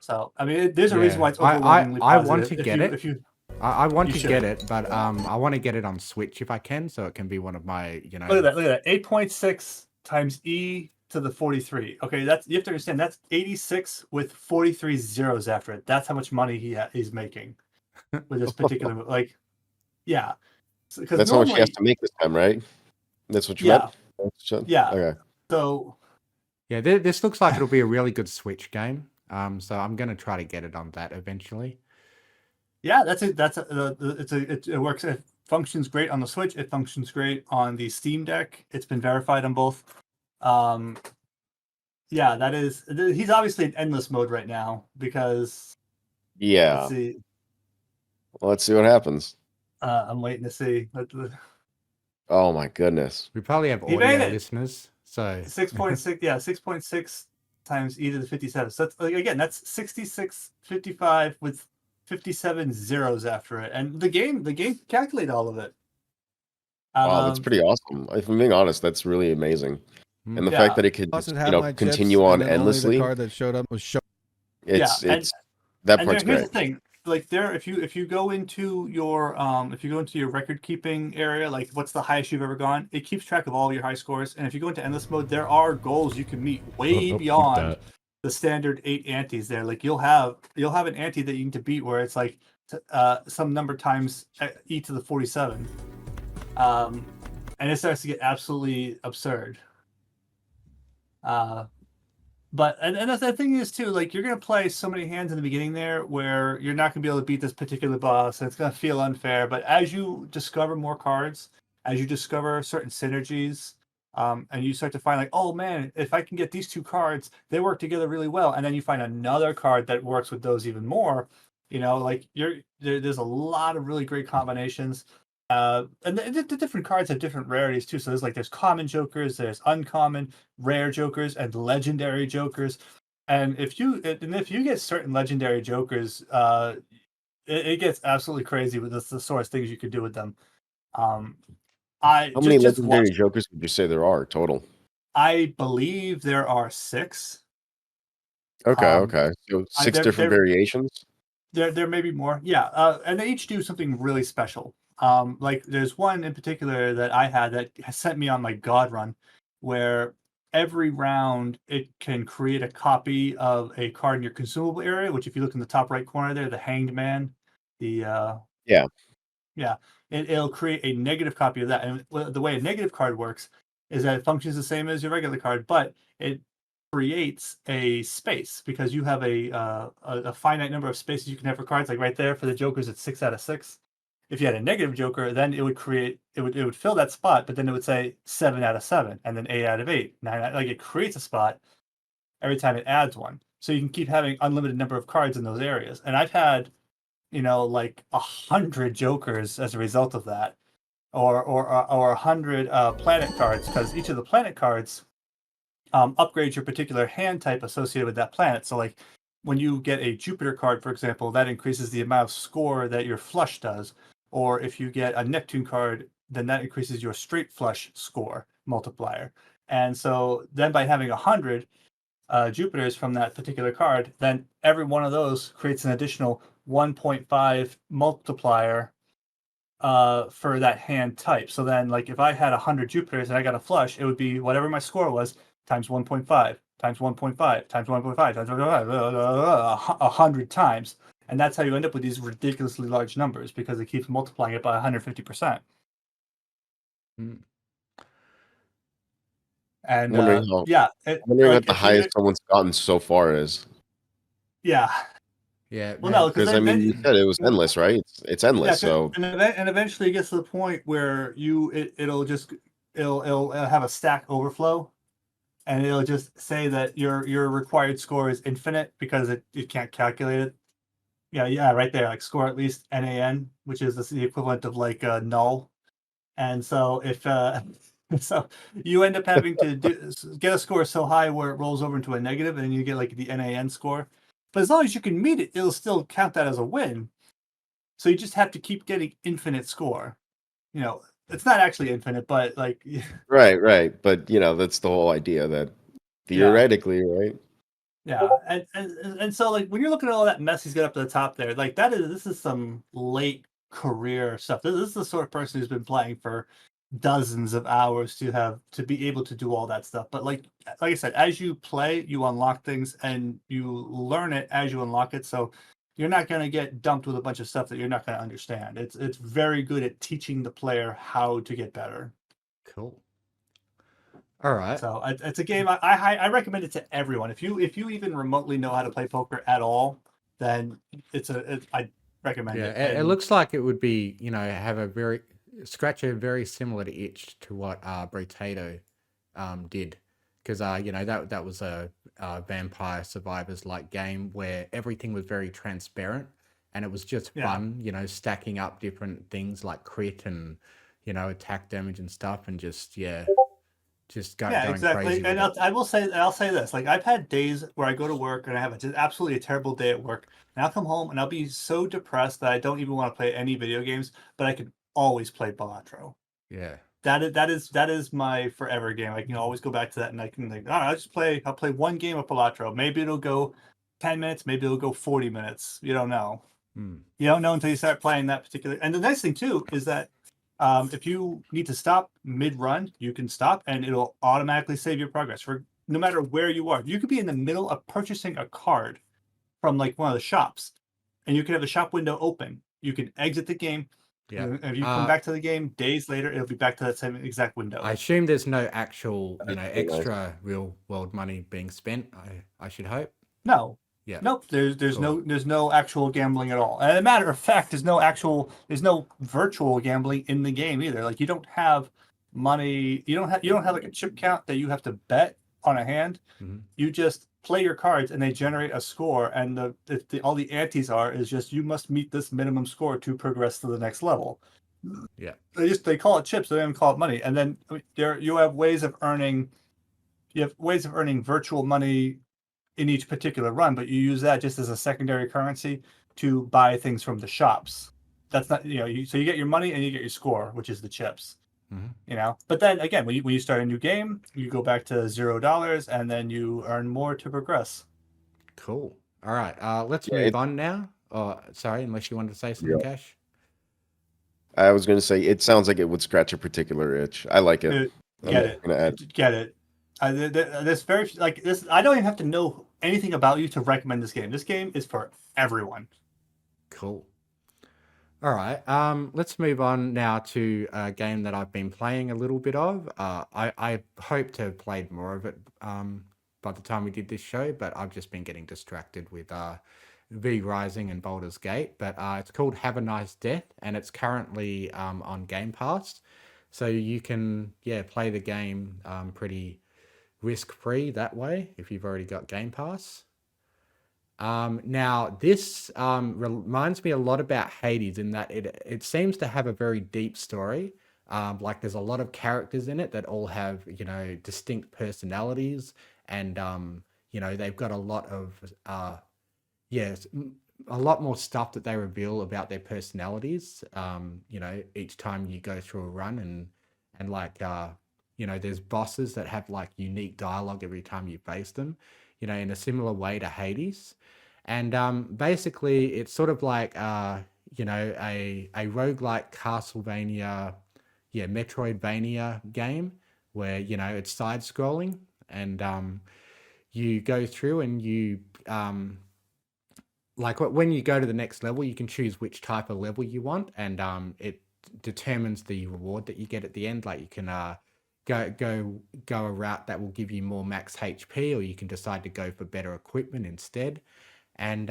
So I mean, there's a reason why it's I overwhelmingly I positive. want to get it. If you I want You to should. get it, but I want to get it on Switch if I can, so it can be one of my, you know. look at that, 8.6 times e to the 43. Okay, that's, you have to understand, that's 86 with 43 zeros after it. That's how much money he's making with this particular like, yeah. Because That's how much he has normally, to make this time, right? That's what you yeah, meant? That's what- yeah. Okay. So Yeah, this looks like it'll be a really good Switch game. So I'm gonna try to get it on that eventually. yeah, that's it. It works. It functions great on the Switch. It functions great on the Steam Deck. It's been verified on both. Yeah, that is. He's obviously in endless mode right now because Yeah. let's see. Well, let's see what happens. I'm waiting to see. Oh my goodness. We probably have He made audio it! listeners, so 6.6, yeah, 6.6 times e to the 57. So that's, like, again, that's 6655 with 57 zeros after it, and the game can calculate all of it. Wow, that's pretty awesome. If I'm being honest, that's really amazing. And the fact Yeah. that it could just, Doesn't you have know, my chips, continue on and then only endlessly. the card that showed up was show. It's Yeah, it's that And part's here's great. the thing, like there, if you go into your record keeping area, like what's the highest you've ever gone, it keeps track of all your high scores. And if you go into endless mode, there are goals you can meet way beyond the standard 8 antes there. Like you'll have an ante that you need to beat where it's like some number times e to the 47, and it starts to get absolutely absurd. But that's the thing is too, like you're gonna play so many hands in the beginning there where you're not gonna be able to beat this particular boss, and it's gonna feel unfair. But as you discover more cards, as you discover certain synergies, and you start to find like, oh man, if I can get these 2 cards, they work together really well, and then you find another card that works with those even more. You know, like there's a lot of really great combinations. And the different cards have different rarities too. So there's common jokers, there's uncommon, rare jokers, and legendary jokers. And if you get certain legendary jokers, it gets absolutely crazy with the sort of things you could do with them. How many legendary jokers would you say there are total? I believe there are 6. Okay, okay. So 6 different variations? There may be more. Yeah, and they each do something really special. Like there's one in particular that I had that has sent me on my god run, where every round it can create a copy of a card in your consumable area, which if you look in the top right corner there, the Hanged Man, the yeah, it'll create a negative copy of that. And the way a negative card works is that it functions the same as your regular card, but it creates a space because you have a finite number of spaces you can have for cards. Like right there for the jokers, it's 6 out of 6. If you had a negative joker, then it would fill that spot, but then it would say 7 out of 7, and then 8 out of 8. Like it creates a spot every time it adds one, so you can keep having unlimited number of cards in those areas. And I've had, like 100 jokers as a result of that, or 100 planet cards, because each of the planet cards upgrades your particular hand type associated with that planet. So like when you get a Jupiter card, for example, that increases the amount of score that your flush does. Or if you get a Neptune card, then that increases your straight flush score multiplier. And so then by having 100 Jupiters from that particular card, then every one of those creates an additional 1.5 multiplier for that hand type. So then, like, if I had 100 Jupiters and I got a flush, it would be whatever my score was times 1.5 times 1.5 times 1.5 times 1.5, 100 times. And that's how you end up with these ridiculously large numbers, because it keeps multiplying it by 150%. And I'm wondering how. yeah, I'm wondering what like the if you, highest someone's gotten so far is. yeah, Yeah, well, no, man. because Because I then, mean, you said it was well, endless, right? It's yeah, endless. So and eventually it gets to the point where it'll have a stack overflow, and it'll just say that your required score is infinite because it can't calculate it. Yeah, right there, like score at least NaN, which is the equivalent of like null. And so if so you end up having to get a score so high where it rolls over into a negative, and then you get like the NaN score. But as long as you can meet it, it'll still count that as a win. So you just have to keep getting infinite score. You know, it's not actually infinite, but like, right. But that's the whole idea that yeah, theoretically, right? yeah, and so like when you're looking at all that mess he's got up to the top there, like this is some late career stuff. This is the sort of person who's been playing for dozens of hours to be able to do all that stuff. But like I said, as you play, you unlock things and you learn it as you unlock it. So you're not going to get dumped with a bunch of stuff that you're not going to understand. It's very good at teaching the player how to get better. Cool. All right. So it's a game I recommend it to everyone. If you even remotely know how to play poker at all, then I recommend Yeah, it. it And looks like it would be, have a very scratch a very similar to itch to what Britato did, because that was a vampire survivors like game where everything was very transparent and it was just yeah, fun, stacking up different things like crit and attack damage and stuff, and just yeah, going exactly. crazy And with it. I'll say this: like I've had days where I go to work and I have just absolutely a terrible day at work, and I'll come home and I'll be so depressed that I don't even want to play any video games, but I can always play Balatro. Yeah. That is my forever game. I can always go back to that, and I can like, all right, I'll play one game of Balatro. Maybe it'll go 10 minutes, maybe it'll go 40 minutes. You don't know. Hmm. You don't know until you start playing that particular. And the nice thing too is that if you need to stop mid-run, you can stop, and it'll automatically save your progress for no matter where you are. You could be in the middle of purchasing a card from like one of the shops, and you can have the shop window open. You can exit the game. Yeah. If you come back to the game days later, it'll be back to that same exact window. I assume there's no actual, That's pretty nice. extra real world money being spent. I should hope. No. Yeah. Nope. There's Cool. no actual gambling at all. And as a matter of fact, there's no virtual gambling in the game either. Like you don't have money. You don't have like a chip count that you have to bet on a hand. Hmm. You just play your cards and they generate a score. And all the antes are is just you must meet this minimum score to progress to the next level. Yeah. They call it chips. They don't even call it money. And then you have ways of earning. You have ways of earning virtual money in each particular run, but you use that just as a secondary currency to buy things from the shops. That's not, so you get your money and you get your score, which is the chips. Hmm. But then again, when you start a new game, you go back to $0 and then you earn more to progress. Cool. All right. Let's Yeah, move on now. Oh, sorry, unless you wanted to say something, yeah. Cash. I was going to say it sounds like it would scratch a particular itch. I like it. Get I'm it, gonna add. get it. This very like this. I don't even have to know anything about you to recommend this game. This game is for everyone. Cool. All right. Let's move on now to a game that I've been playing a little bit of. I hope to have played more of it by the time we did this show, but I've just been getting distracted with V Rising and Baldur's Gate. But it's called Have a Nice Death, and it's currently on Game Pass, so you can play the game pretty risk-free that way if you've already got Game Pass. Now this reminds me a lot about Hades in that it seems to have a very deep story. Like there's a lot of characters in it that all have distinct personalities, and they've got a lot of yes, a lot more stuff that they reveal about their personalities. Each time you go through a run, and like there's bosses that have like unique dialogue every time you face them. In a similar way to Hades. And basically, it's sort of like a roguelike Castlevania, Metroidvania game where it's side scrolling, and you go through and you like when you go to the next level, you can choose which type of level you want, and it determines the reward that you get at the end. Like you can go a route that will give you more max HP, or you can decide to go for better equipment instead. And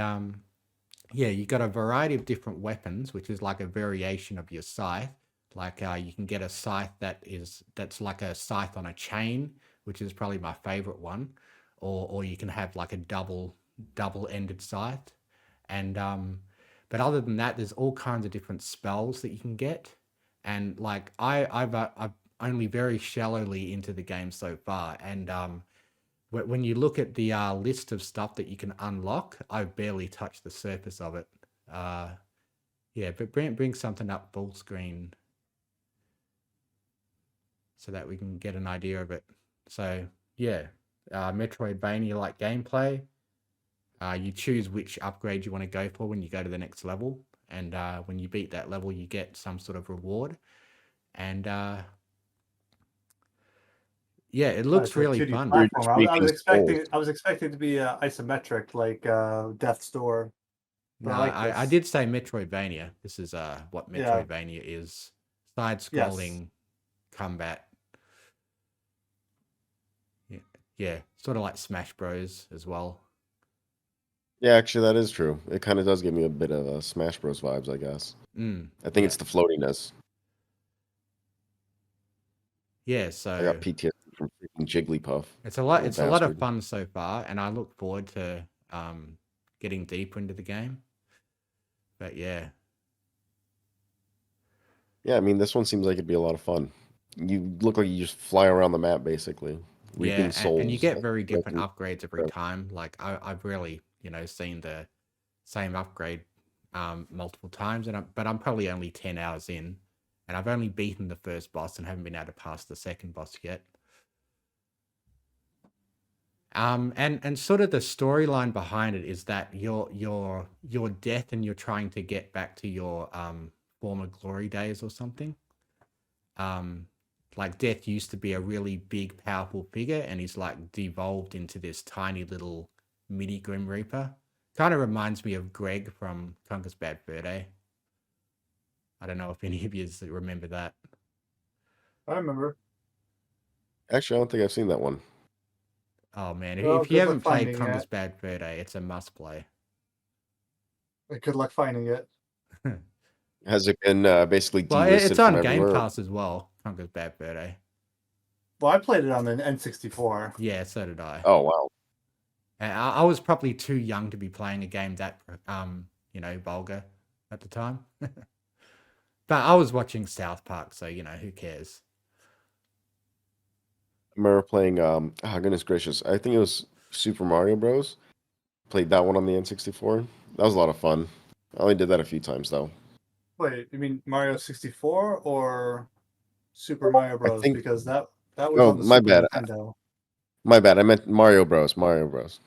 yeah, you got a variety of different weapons, which is like a variation of your scythe. Like you can get a scythe that's like a scythe on a chain, which is probably my favorite one, or you can have like a double-ended scythe. And but other than that, there's all kinds of different spells that you can get. And like I've only very shallowly into the game so far, and when you look at the list of stuff that you can unlock, I've barely touched the surface of it. Yeah, but bring something up full screen so that we can get an idea of it. So yeah, Metroidvania-like gameplay. You choose which upgrade you want to go for when you go to the next level, and when you beat that level, you get some sort of reward. And yeah, it looks It's a really 2D fun. You're platform. just I making was expecting souls. I was expecting it to be isometric like Death's Door. But No, I like I this. did say Metroidvania. This is what Yeah. Metroidvania is. Side-scrolling combat. Yeah, sort of like Smash Bros as well. Yeah, actually, that is true. It kind of does give me a bit of Smash Bros vibes, I guess. I think it's the floatiness. Yeah, I so got PTSD from freaking Jigglypuff. it's a lot. Little It's a lot of bastard. fun so far, and I look forward to getting deeper into the game. But yeah, Yeah, I mean, this one seems like it'd be a lot of fun. You look like you just fly around the map, basically, reaping yeah, souls. and you get very different collecting- upgrades every time. Like I've really, seen the same upgrade multiple times, but I'm probably only 10 hours in, and I've only beaten the first boss and haven't been able to pass the second boss yet. And sort of the storyline behind it is that your death and you're trying to get back to your former glory days or something. Like Death used to be a really big, powerful figure, and he's like devolved into this tiny little mini Grim Reaper. Kind of reminds me of Greg from Conker's Bad Fur Day. I don't know if any of you remember that. I remember. Actually, I don't think I've seen that one. Oh man, Well, if you good luck haven't played finding Conker's it. Bad Fur Day, it's a must play. Good luck finding it. Has it been basically Well, delisted it's on from Game everywhere? Pass as well. Conker's Bad Fur Day. Well, I played it on the N64. Yeah, so did I. Oh wow. And I was probably too young to be playing a game that vulgar at the time. But I was watching South Park, so who cares? I remember playing goodness gracious, I think it was Super Mario Bros. Played that one on the N64. That was a lot of fun. I only did that a few times though. Wait, you mean Mario 64 or Super Mario Bros? think- Because that was Oh, on the my Super bad. Nintendo. My bad. I meant Mario Bros. Mario Bros.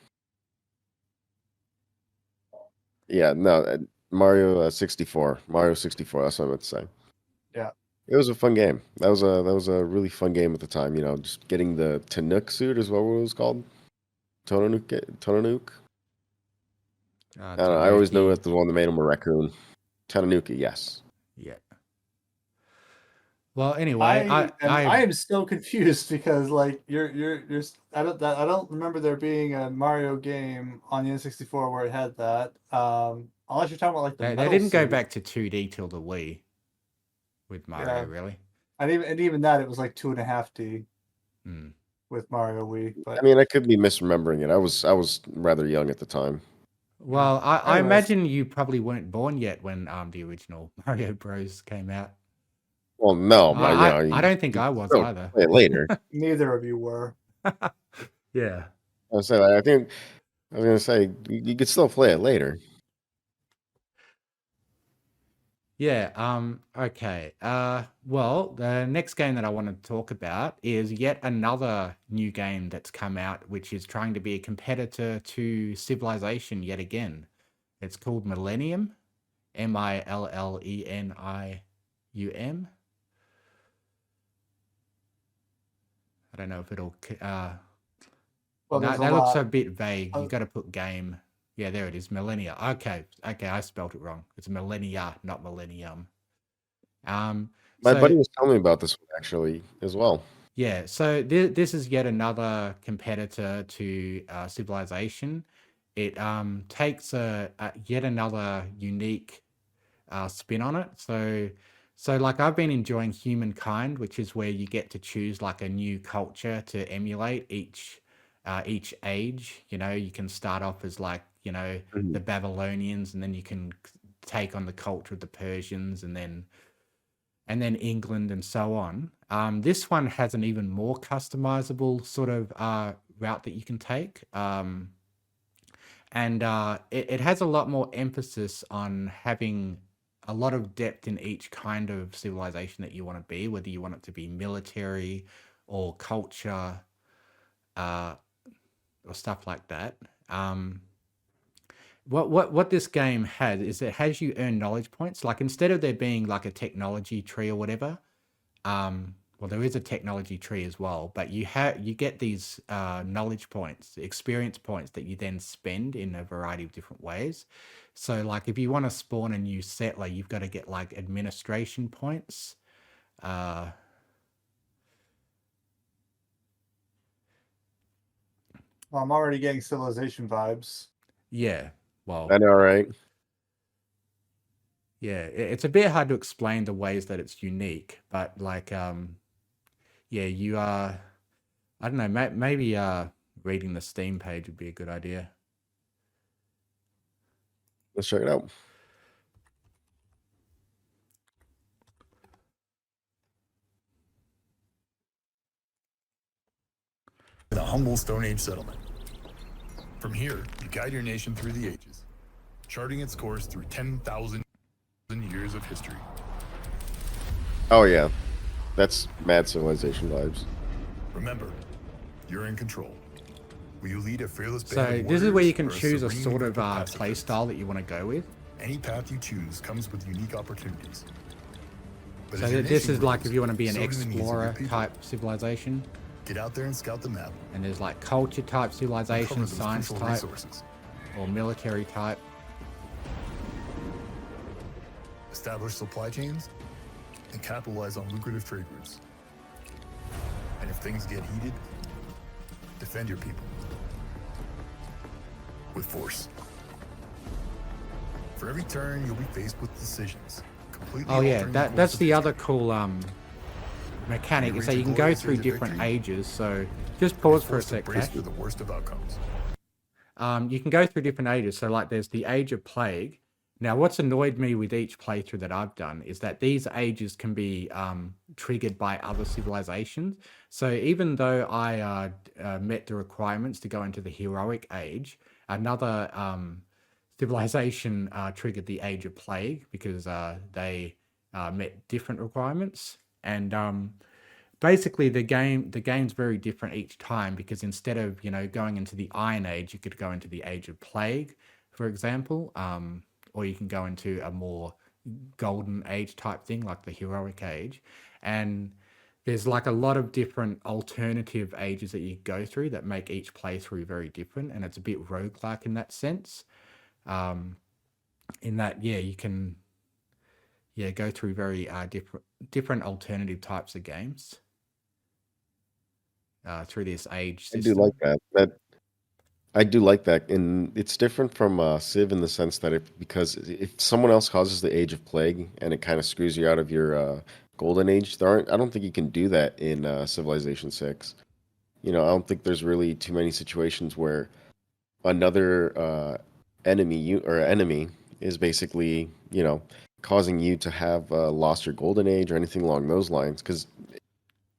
Yeah, no, Mario 64. Mario 64. That's what I meant to say. Yeah. It was a fun game. That was a really fun game at the time. Just getting the Tanuk suit is what it was called. Tonanuk. I don't know. I always knew it the one that made him a raccoon. Tananuki, yes. Yeah. Well, anyway, I am still confused because like you're I don't remember there being a Mario game on the N64 where it had that. Unless you're talking about like the they metal didn't go suit. back to 2D till the Wii with Mario, Yeah. really. And even that it was like 2.5D Hmm. with Mario Wii. But I mean, I could be misremembering it. I was rather young at the time. Well, I Anyways. imagine you probably weren't born yet when the original Mario Bros came out. Well, no, but I don't think I was still either. play it later. neither of you were. Yeah. I was gonna say you could still play it later. Yeah, okay. Well, the next game that I want to talk about is yet another new game that's come out, which is trying to be a competitor to Civilization yet again. It's called Millennium, Millenium. I don't know if it'll. Well, No, there's that a looks lot. a bit vague. You got to put game. Yeah, there it is. Millenia. Okay, I spelled it wrong. It's Millenia, not Millennium. My buddy was telling me about this one actually as well. Yeah, so this is yet another competitor to Civilization. It takes a yet another unique spin on it. So like I've been enjoying Humankind, which is where you get to choose like a new culture to emulate each age. You know, you can start off as like, you know, the Babylonians, and then you can take on the culture of the Persians, and then England, and so on. This one has an even more customizable sort of route that you can take. And it has a lot more emphasis on having a lot of depth in each kind of civilization that you want to be, whether you want it to be military or culture uh, or stuff like that. What this game has is it has you earn knowledge points. Like instead of there being like a technology tree or whatever, well, there is a technology tree as well, but you get these knowledge points, experience points that you then spend in a variety of different ways. So, like if you want to spawn a new settler, you've got to get like administration points. Uh, Well, I'm already getting Civilization vibes. yeah, well, I know, right? yeah, it's a bit hard to explain the ways that it's unique, but like, yeah, you are. I don't know. Maybe reading the Steam page would be a good idea. Let's check it out. In a humble Stone Age settlement. From here, you guide your nation through the ages, charting its course through 10,000 years of history. Oh yeah, that's mad Civilization vibes. Remember, you're in control. Will you lead a fearless band So of this is where you can warriors or a choose a serene sort of group pacifists? play style that you want to go with. Any path you choose comes with unique opportunities. But So as your this nation is like grows, if you want to be an so do the needs of your explorer people. type civilization, Get out there and scout the map. and there's like culture type civilization, Uncover those science crucial type, resources. or military type. Establish supply chains and capitalize on lucrative trade routes. And if things get heated, defend your people with force. For every turn, you'll be faced with decisions. Completely Oh yeah, altering the course that's of the history. other cool mechanic You is that reach you a can go glorious through age of different victory. ages. So just You're pause for a forced to sec, brace Cash. for the worst of outcomes. You can go through different ages. So like there's the Age of Plague. Now, what's annoyed me with each playthrough that I've done is that these ages can be triggered by other civilizations. So even though I met the requirements to go into the heroic age, another civilization triggered the Age of Plague because they met different requirements. And basically the game's very different each time because instead of going into the Iron Age, you could go into the Age of Plague, for example, or you can go into a more golden age type thing like the heroic age. And there's like a lot of different alternative ages that you go through that make each playthrough very different, and it's a bit roguelike in that sense. In that, yeah, you can go through very different alternative types of games through this age I do system. like that. I do like that, and it's different from Civ in the sense that because if someone else causes the Age of Plague and it kind of screws you out of your golden age, I don't think you can do that in Civilization 6. I don't think there's really too many situations where another enemy is basically causing you to have lost your golden age or anything along those lines, because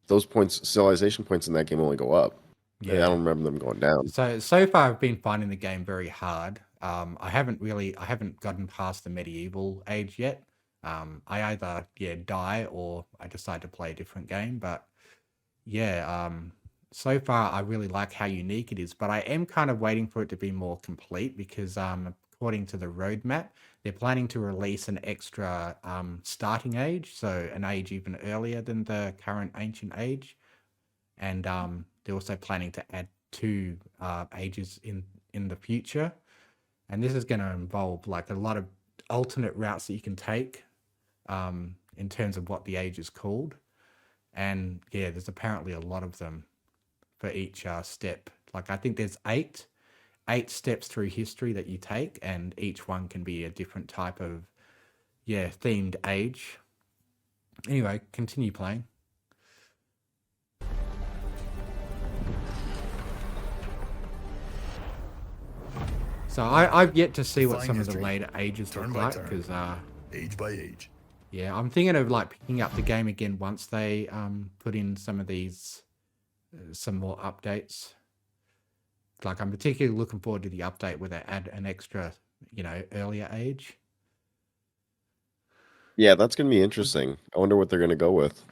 those points, civilization points in that game only go up. I Yeah. don't remember them going down. So far, I've been finding the game very hard. I haven't gotten past the medieval age yet. I either die or I decide to play a different game. But yeah, so far I really like how unique it is. But I am kind of waiting for it to be more complete because according to the roadmap, they're planning to release an extra starting age, so an age even earlier than the current ancient age, and they're also planning to add 2 ages in the future, and this is going to involve like a lot of alternate routes that you can take in terms of what the age is called, And yeah, there's apparently a lot of them for each step. Like I think there's eight steps through history that you take, and each one can be a different type of themed age. Anyway, continue playing. So I've yet to see what Defying some of the history, later ages turn look by like turn. because Age by age. yeah, I'm thinking of like picking up the game again once they put in some of these some more updates. Like I'm particularly looking forward to the update where they add an extra, earlier age. Yeah, that's gonna be interesting. I wonder what they're gonna go with.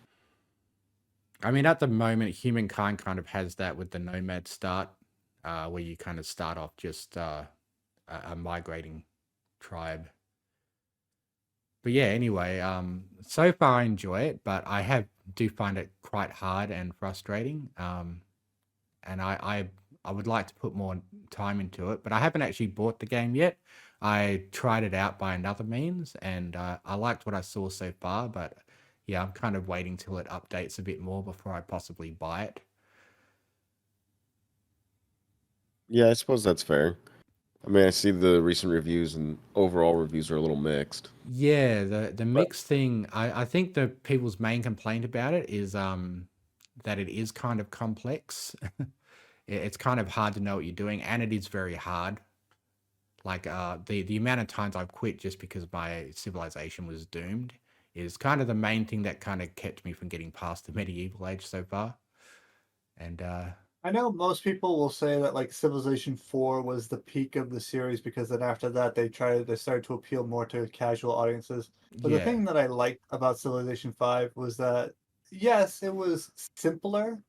I mean, at the moment, humankind kind of has that with the nomad start, where you kind of start off just a migrating tribe. But yeah, anyway, so far I enjoy it, but I do find it quite hard and frustrating. And I would like to put more time into it, but I haven't actually bought the game yet. I tried it out by another means, and I liked what I saw so far, but yeah, I'm kind of waiting till it updates a bit more before I possibly buy it. Yeah, I suppose that's fair. I mean, I see the recent reviews and overall reviews are a little mixed. Yeah, the But mixed thing, I think the people's main complaint about it is that it is kind of complex. It's kind of hard to know what you're doing, and it is very hard. Like the amount of times I've quit just because my civilization was doomed is kind of the main thing that kind of kept me from getting past the medieval age so far. And I know most people will say that like Civilization 4 was the peak of the series because then after that they started to appeal more to casual audiences. But the yeah, thing that I liked about Civilization 5 was that yes, it was simpler,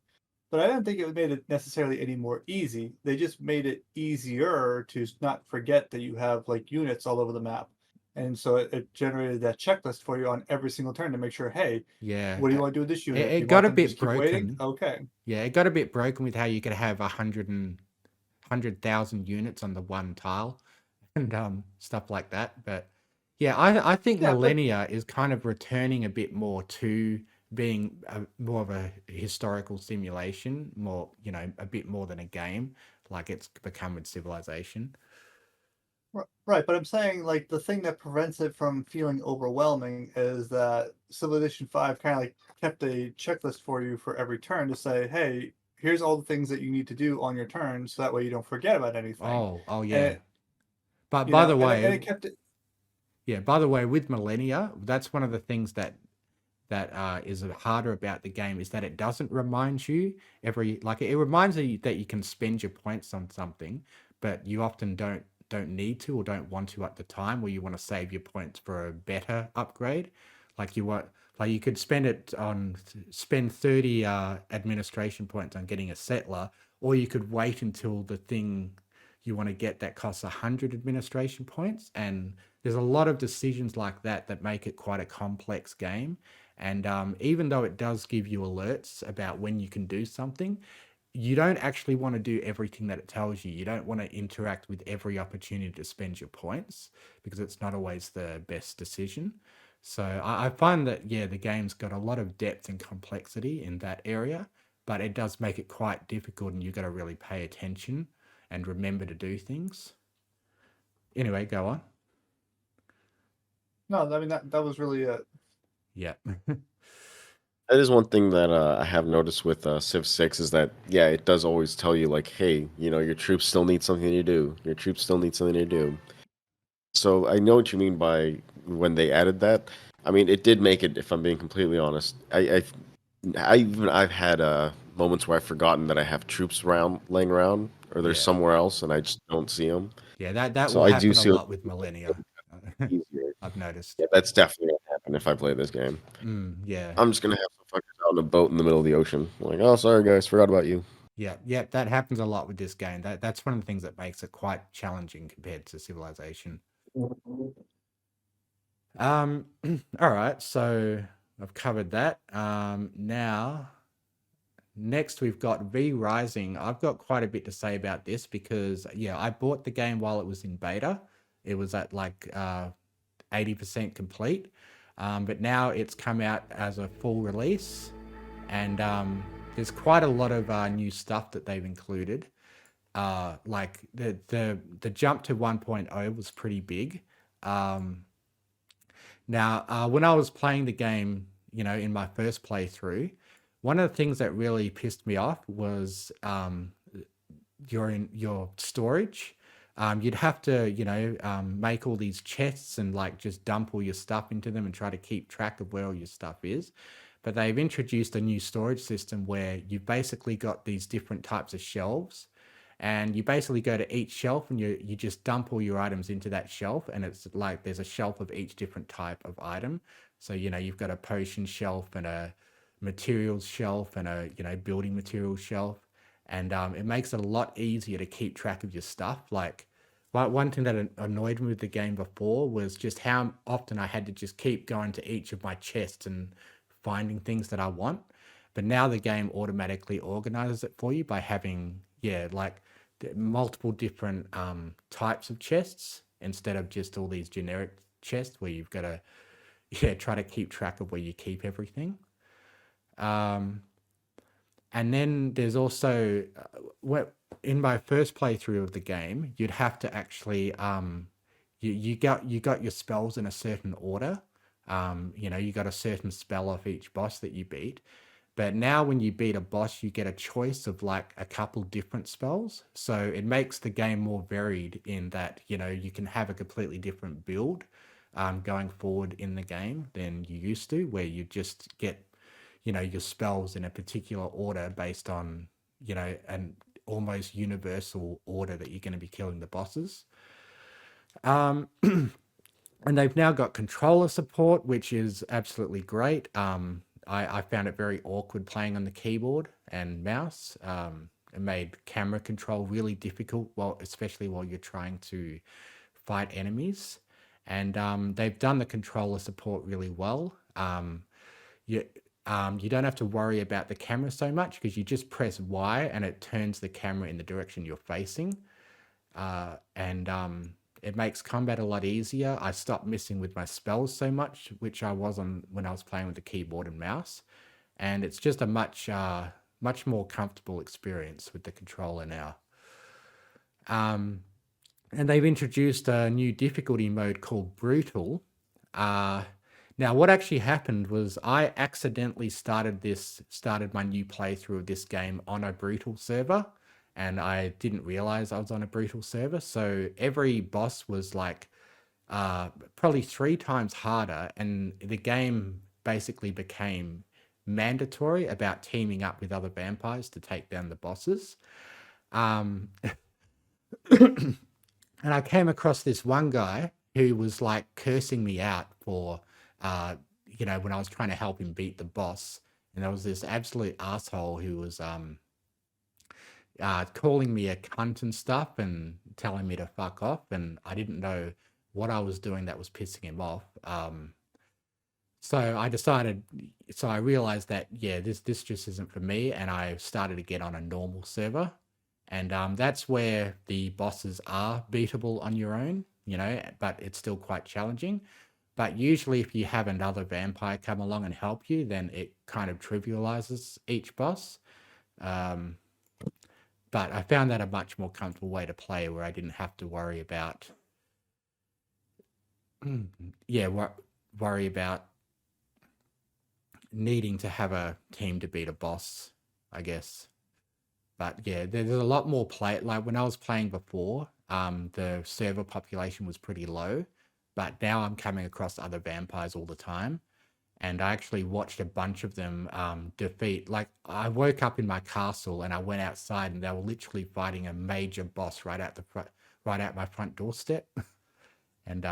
but I don't think it made it necessarily any more easy. They just made it easier to not forget that you have like units all over the map. And so it generated that checklist for you on every single turn to make sure, hey, yeah, what do you want to do with this unit? Do it you got want a them to bit just keep waiting? broken. Okay. Yeah, it got a bit broken with how you could have 100,000 units on the one tile and stuff like that. But yeah, I think Yeah, but Millenia is kind of returning a bit more to being more of a historical simulation, more, a bit more than a game, like it's become with Civilization. Right, but I'm saying like the thing that prevents it from feeling overwhelming is that Civilization 5 kind of like kept a checklist for you for every turn to say, hey, here's all the things that you need to do on your turn, so that way you don't forget about anything. Oh And yeah. it, But by the way, and it kept it. yeah, by the way, with Millenia, that's one of the things that is harder about the game is that it doesn't remind you it reminds you that you can spend your points on something, but you often don't need to or don't want to at the time, or you want to save your points for a better upgrade. Like you could spend 30 administration points on getting a settler, or you could wait until the thing you want to get that costs 100 administration points. And there's a lot of decisions like that that make it quite a complex game. And even though it does give you alerts about when you can do something, you don't actually want to do everything that it tells you. You don't want to interact with every opportunity to spend your points because it's not always the best decision. So I find that, yeah, the game's got a lot of depth and complexity in that area, but it does make it quite difficult and you've got to really pay attention and remember to do things. Anyway, go on. No, I mean that was really it. Yeah. that is one thing that I have noticed with Civ 6 is that, yeah, it does always tell you, like, hey, your troops still need something to do. Your troops still need something to do. So I know what you mean by when they added that. I mean, it did make it, if I'm being completely honest. I've had moments where I've forgotten that I have troops laying around, or they're Yeah. somewhere else, and I just don't see them. Yeah, that So will I do happen a see lot with Millenia. easier. I've noticed. Yeah, that's definitely gonna happen if I play this game. Yeah. I'm just gonna have some fuckers out on a boat in the middle of the ocean. Like, oh, sorry guys, forgot about you. Yeah, that happens a lot with this game. That's one of the things that makes it quite challenging compared to Civilization. All right, so I've covered that. Now, next we've got V Rising. I've got quite a bit to say about this because yeah, I bought the game while it was in beta. It was at like 80% complete, but now it's come out as a full release. and there's quite a lot of new stuff that they've included. Like the jump to 1.0 was pretty big. Now, when I was playing the game, in my first playthrough, one of the things that really pissed me off was your storage. You'd have to, make all these chests and like just dump all your stuff into them and try to keep track of where all your stuff is. But they've introduced a new storage system where you've basically got these different types of shelves, and you basically go to each shelf and you just dump all your items into that shelf, and it's like there's a shelf of each different type of item. So you've got a potion shelf and a materials shelf and a building materials shelf, and it makes it a lot easier to keep track of your stuff. Like one thing that annoyed me with the game before was just how often I had to just keep going to each of my chests and finding things that I want. But now the game automatically organizes it for you by having like multiple different types of chests instead of just all these generic chests where you've got to try to keep track of where you keep everything. And then there's also in my first playthrough of the game, you'd have to actually you got your spells in a certain order. You got a certain spell off each boss that you beat. But now when you beat a boss, you get a choice of like a couple different spells. So it makes the game more varied in that, you can have a completely different build going forward in the game than you used to, where you just get, your spells in a particular order based on, an almost universal order that you're going to be killing the bosses. And they've now got controller support, which is absolutely great. I found it very awkward playing on the keyboard and mouse. It made camera control really difficult, especially while you're trying to fight enemies. And they've done the controller support really well. You don't have to worry about the camera so much because you just press Y and it turns the camera in the direction you're facing. And it makes combat a lot easier. I stopped messing with my spells so much, which I was on when I was playing with the keyboard and mouse. And it's just a much more comfortable experience with the controller now. And they've introduced a new difficulty mode called Brutal. Now, what actually happened was I accidentally started my new playthrough of this game on a Brutal server, and I didn't realize I was on a Brutal server. So every boss was like probably 3 times harder, and the game basically became mandatory about teaming up with other vampires to take down the bosses. And I came across this one guy who was like cursing me out for, when I was trying to help him beat the boss. And there was this absolute asshole who was calling me a cunt and stuff and telling me to fuck off. And I didn't know what I was doing that was pissing him off. So I realized that, this just isn't for me. And I started to get on a normal server. And that's where the bosses are beatable on your own, but it's still quite challenging. But usually if you have another vampire come along and help you, then it kind of trivializes each boss. But I found that a much more comfortable way to play, where I didn't have to worry about, worry about needing to have a team to beat a boss, I guess. But yeah, there's a lot more play. Like when I was playing before, the server population was pretty low, but now I'm coming across other vampires all the time. And I actually watched a bunch of them defeat. Like I woke up in my castle and I went outside and they were literally fighting a major boss right out my front doorstep. And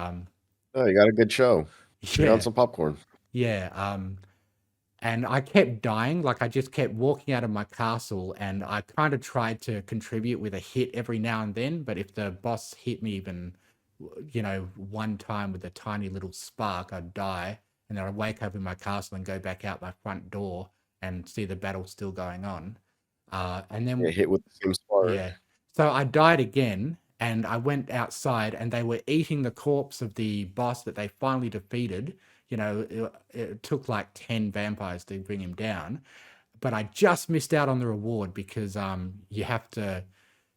Oh, you got a good show. Get yeah, on some popcorn. yeah. And I kept dying. Like I just kept walking out of my castle, and I kind of tried to contribute with a hit every now and then. But if the boss hit me even, one time with a tiny little spark, I'd die. And then I'd wake up in my castle and go back out my front door and see the battle still going on. And then Get hit with the same spark. yeah. So I died again, and I went outside, and they were eating the corpse of the boss that they finally defeated. It took like 10 vampires to bring him down. but I just missed out on the reward because you have to.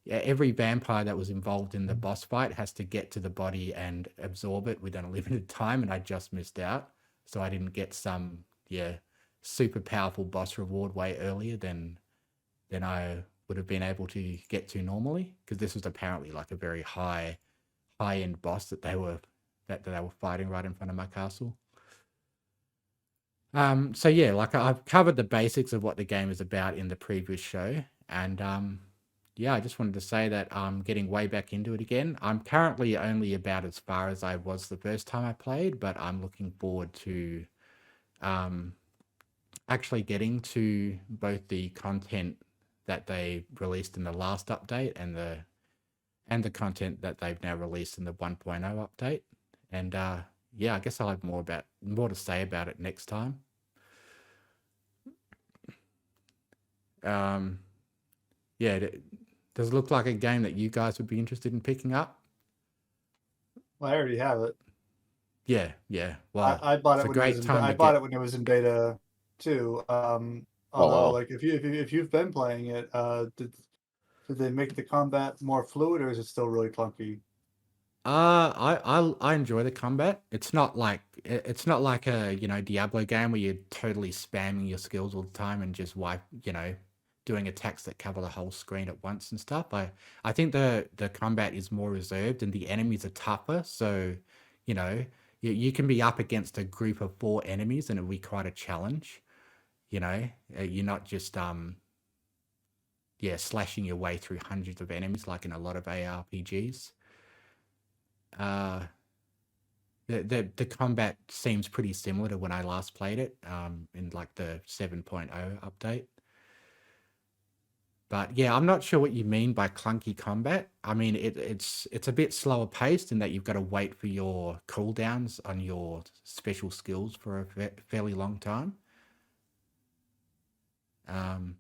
Yeah, every vampire that was involved in the boss fight has to get to the body and absorb it within a limited time, and I just missed out, so I didn't get some super powerful boss reward way earlier than I would have been able to get to normally, because this was apparently like a very high end boss that they were fighting right in front of my castle. So yeah, like I've covered the basics of what the game is about in the previous show, and yeah, I just wanted to say that I'm getting way back into it again. I'm currently only about as far as I was the first time I played, but I'm looking forward to actually getting to both the content that they released in the last update and the content that they've now released in the 1.0 update. And yeah, I guess I'll have more to say about it next time. Yeah, does it look like a game that you guys would be interested in picking up? Well, I already have it. Yeah. Well, I bought it's it a great time. I bought it when it was in beta too. Although, wow. like, if you've been playing it, did they make the combat more fluid, or is it still really clunky? I enjoy the combat. It's not like a Diablo game where you're totally spamming your skills all the time and just doing attacks that cover the whole screen at once and stuff. I think the combat is more reserved and the enemies are tougher. So, you can be up against a group of 4 enemies and it'll be quite a challenge. You're not just slashing your way through hundreds of enemies like in a lot of ARPGs. The combat seems pretty similar to when I last played it in like the 7.0 update. But yeah, I'm not sure what you mean by clunky combat. I mean, it's a bit slower paced in that you've got to wait for your cooldowns on your special skills for a fairly long time. But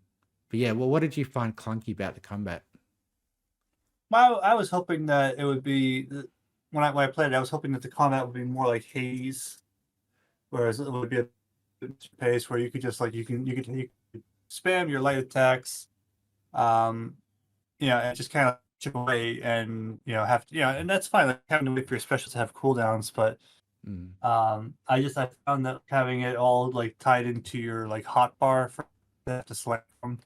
yeah, well, what did you find clunky about the combat? Well, I was hoping that it would be when I played it. I was hoping that the combat would be more like Hades, whereas it would be a pace where you could just you could spam your light attacks, and just kind of chip away, and have to, and that's fine. Like having to wait for your specials to have cooldowns, but I found that having it all like tied into your like hotbar for to select from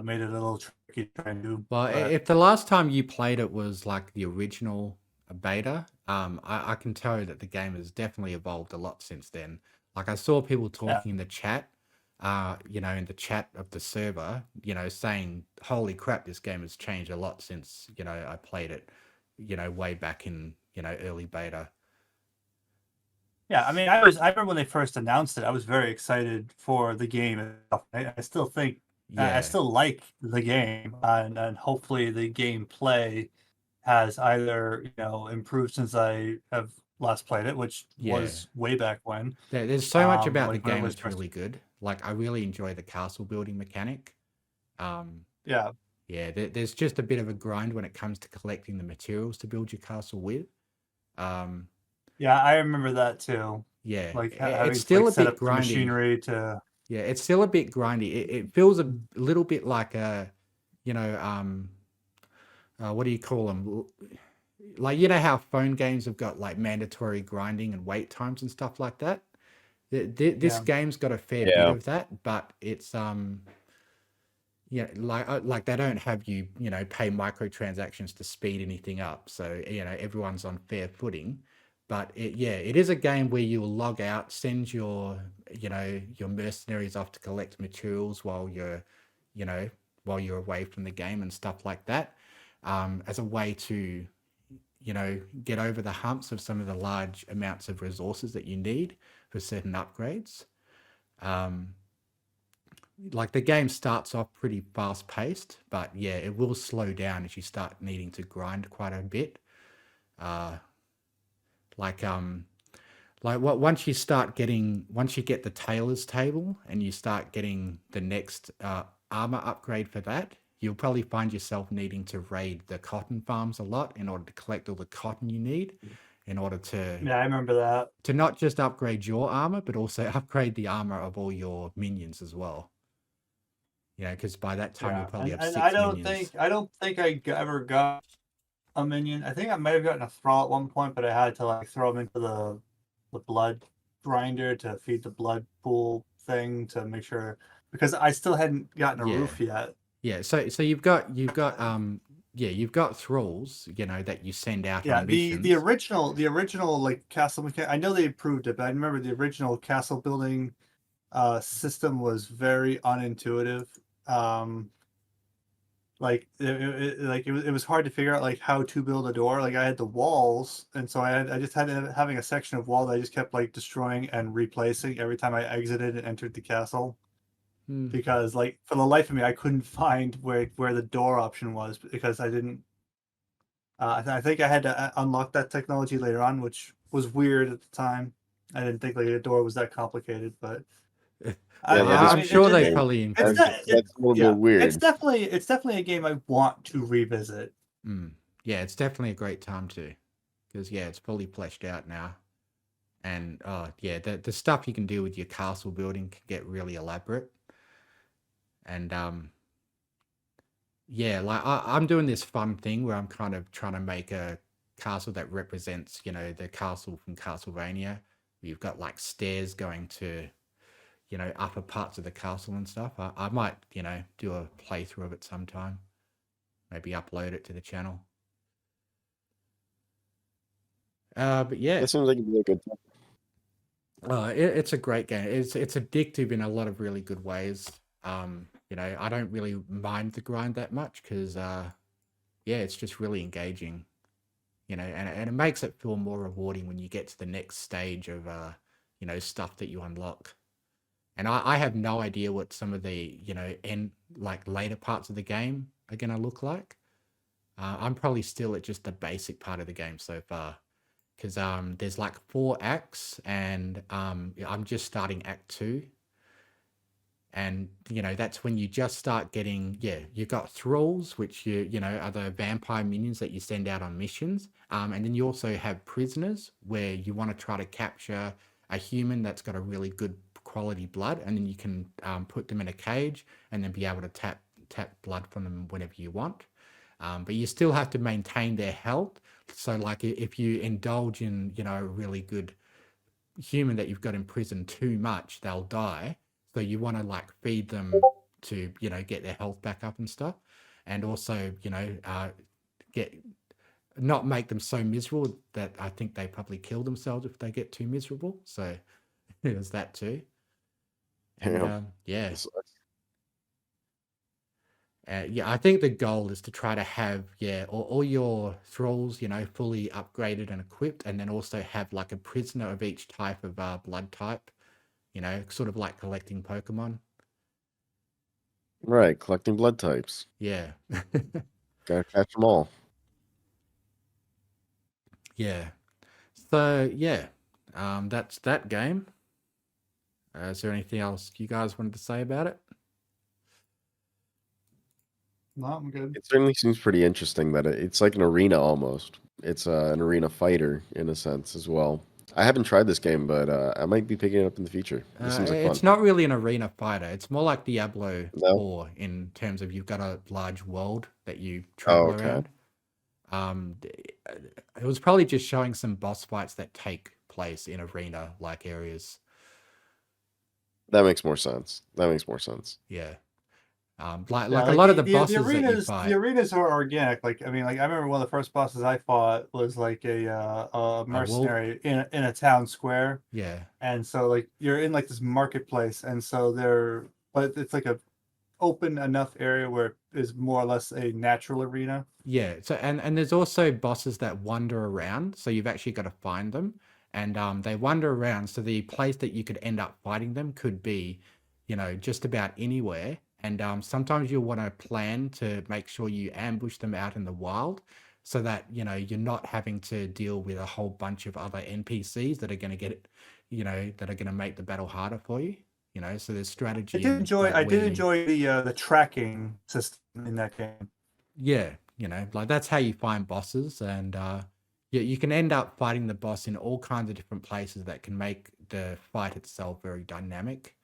made it a little tricky to try and do. Well, But if the last time you played it was like the original beta, I can tell you that the game has definitely evolved a lot since then. Like I saw people talking in the chat, in the chat of the server, saying, "Holy crap, this game has changed a lot since I played it, way back in early beta." yeah, I mean, I remember when they first announced it, I was very excited for the game itself. I still think I Yeah, still like the game, and hopefully the gameplay has either improved since I have last played it, which yeah. was way back when. There's so much about the like when it game was that's first. really good. Like I really enjoy the castle building mechanic. Yeah, Yeah, there's just a bit of a grind when it comes to collecting the materials to build your castle with. yeah, I remember that too. Yeah, Like it's having to still a set bit up the grindy. machinery to. Yeah, it's still a bit grindy. It feels a little bit like what do you call them? Like, how phone games have got like mandatory grinding and wait times and stuff like that. This Yeah. game's got a fair bit Yeah. of that, but it's like they don't have you pay microtransactions to speed anything up, so everyone's on fair footing. But it is a game where you'll log out, send your mercenaries off to collect materials while you're away from the game and stuff like that, as a way to get over the humps of some of the large amounts of resources that you need for certain upgrades. Like the game starts off pretty fast paced, but yeah, it will slow down as you start needing to grind quite a bit. Once you get the tailor's table and you start getting the next armor upgrade for that, you'll probably find yourself needing to raid the cotton farms a lot in order to collect all the cotton you need in order to Yeah, I remember that. not just upgrade your armor, but also upgrade the armor of all your minions as well. because by that time you'll Yeah, probably have and 6 minions. I don't think ever got a minion. I think I might have gotten a thrall at one point, but I had to like throw him into the blood grinder to feed the blood pool thing to make sure, because I still hadn't gotten a Yeah. roof yet. Yeah, so you've got you've got thralls, that you send out Yeah, on missions. the original like castle mechanic. I know they improved it, but I remember the original castle building system was very unintuitive. Like it was hard to figure out like how to build a door. Like I had the walls, and so I just had having a section of wall that I just kept like destroying and replacing every time I exited and entered the castle. Hmm. Because like for the life of me, I couldn't find where the door option was because I didn't. I think I had to unlock that technology later on, which was weird at the time. I didn't think like a door was that complicated, but Yeah, I'm sure they it- probably it's improved not, it. That's a little yeah, bit weird. it's definitely a game I want to revisit. Yeah, it's definitely a great time to, because it's fully fleshed out now, and the stuff you can do with your castle building can get really elaborate, and like I'm doing this fun thing where I'm kind of trying to make a castle that represents the castle from Castlevania. You've got like stairs going to upper parts of the castle and stuff. I might do a playthrough of it sometime, maybe upload it to the channel. But yeah, That seems like it'd be a good time. it's a great game. It's addictive in a lot of really good ways. I don't really mind the grind that much because it's just really engaging. And it makes it feel more rewarding when you get to the next stage of stuff that you unlock. And I have no idea what some of the later parts of the game are gonna look like. I'm probably still at just the basic part of the game so far, because there's like 4 acts, and I'm just starting Act 2. And that's when you just start getting you got thralls, which are the vampire minions that you send out on missions, and then you also have prisoners where you want to try to capture a human that's got a really good quality blood, and then you can put them in a cage and then be able to tap blood from them whenever you want, but you still have to maintain their health. So like if you indulge in a really good human that you've got in prison too much, they'll die. So you want to like feed them to get their health back up and stuff, and also not make them so miserable that I think they probably kill themselves if they get too miserable. So there's that too. And I think the goal is to try to have all your thralls fully upgraded and equipped, and then also have like a prisoner of each type of blood type, sort of like collecting Pokemon. Right, collecting blood types. Yeah. Gotta catch them all. Yeah. So that's that game. Is there anything else you guys wanted to say about it? No, I'm good. It certainly seems pretty interesting that it's like an arena almost. It's an arena fighter in a sense as well. I haven't tried this game, but I might be picking it up in the future. This seems like fun. It's not really an arena fighter. It's more like Diablo No? 4 in terms of you've got a large world that you travel around. It was probably just showing some boss fights that take place in arena-like areas. That makes more sense. Yeah. Like a lot of the bosses that you fight. The arenas are organic. Like I remember one of the first bosses I fought was like a mercenary in a town square. Yeah. And so like you're in like this marketplace, and so but it's like a open enough area where it is more or less a natural arena. Yeah. So and there's also bosses that wander around, so you've actually got to find them, and they wander around. So the place that you could end up fighting them could be, just about anywhere. And sometimes you'll want to plan to make sure you ambush them out in the wild, so that you're not having to deal with a whole bunch of other NPCs that are going to get that are going to make the battle harder for you. So there's strategy. I did enjoy the tracking system in that game. Yeah, like that's how you find bosses, and you can end up fighting the boss in all kinds of different places that can make the fight itself very dynamic.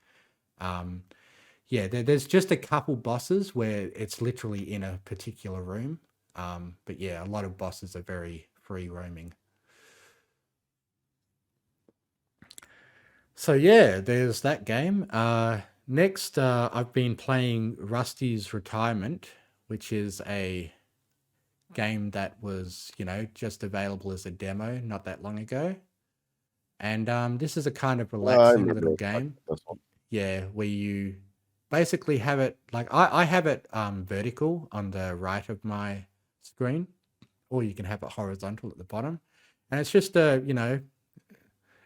yeah, there's just a couple bosses where it's literally in a particular room. But yeah, a lot of bosses are very free roaming. So yeah, there's that game. Next, I've been playing Rusty's Retirement, which is a game that was, just available as a demo not that long ago. And this is a kind of I relaxing remember little talking game. about this one. Yeah, where you basically have it like I have it vertical on the right of my screen, or you can have it horizontal at the bottom. And it's just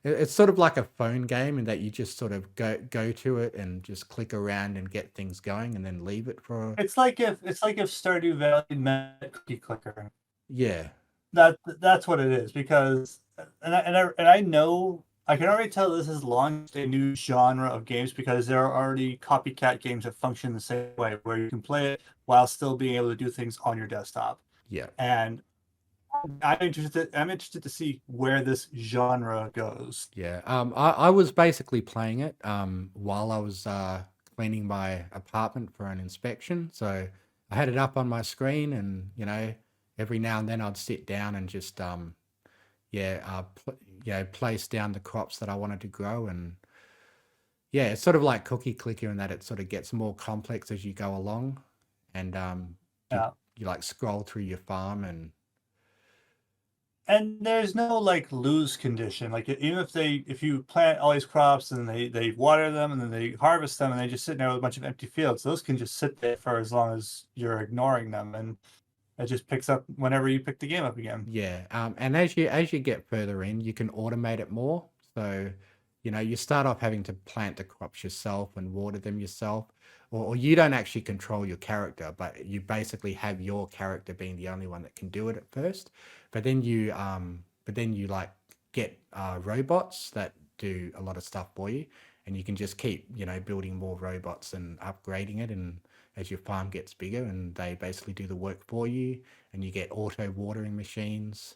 it's sort of like a phone game in that you just sort of go to it and just click around and get things going and then leave it for It's like if Stardew Valley met Cookie Clicker. yeah. That's what it is, because I know I can already tell this is launched a new genre of games, because there are already copycat games that function the same way, where you can play it while still being able to do things on your desktop. Yeah. And I'm interested to see where this genre goes. Yeah. I was basically playing it while I was cleaning my apartment for an inspection. So I had it up on my screen, and every now and then I'd sit down and just place down the crops that I wanted to grow. And yeah, it's sort of like Cookie Clicker in that it sort of gets more complex as you go along, and you, Yeah. you like scroll through your farm. And there's no like lose condition. Like, even if you plant all these crops and they water them and then they harvest them and they just sit there with a bunch of empty fields, those can just sit there for as long as you're ignoring them, and it just picks up whenever you pick the game up again. Yeah, and as you get further in, you can automate it more. So, you start off having to plant the crops yourself and water them yourself, or you don't actually control your character, but you basically have your character being the only one that can do it at first. But then you like get robots that do a lot of stuff for you, and you can just keep, building more robots and upgrading it, and as your farm gets bigger, and they basically do the work for you, and you get auto watering machines.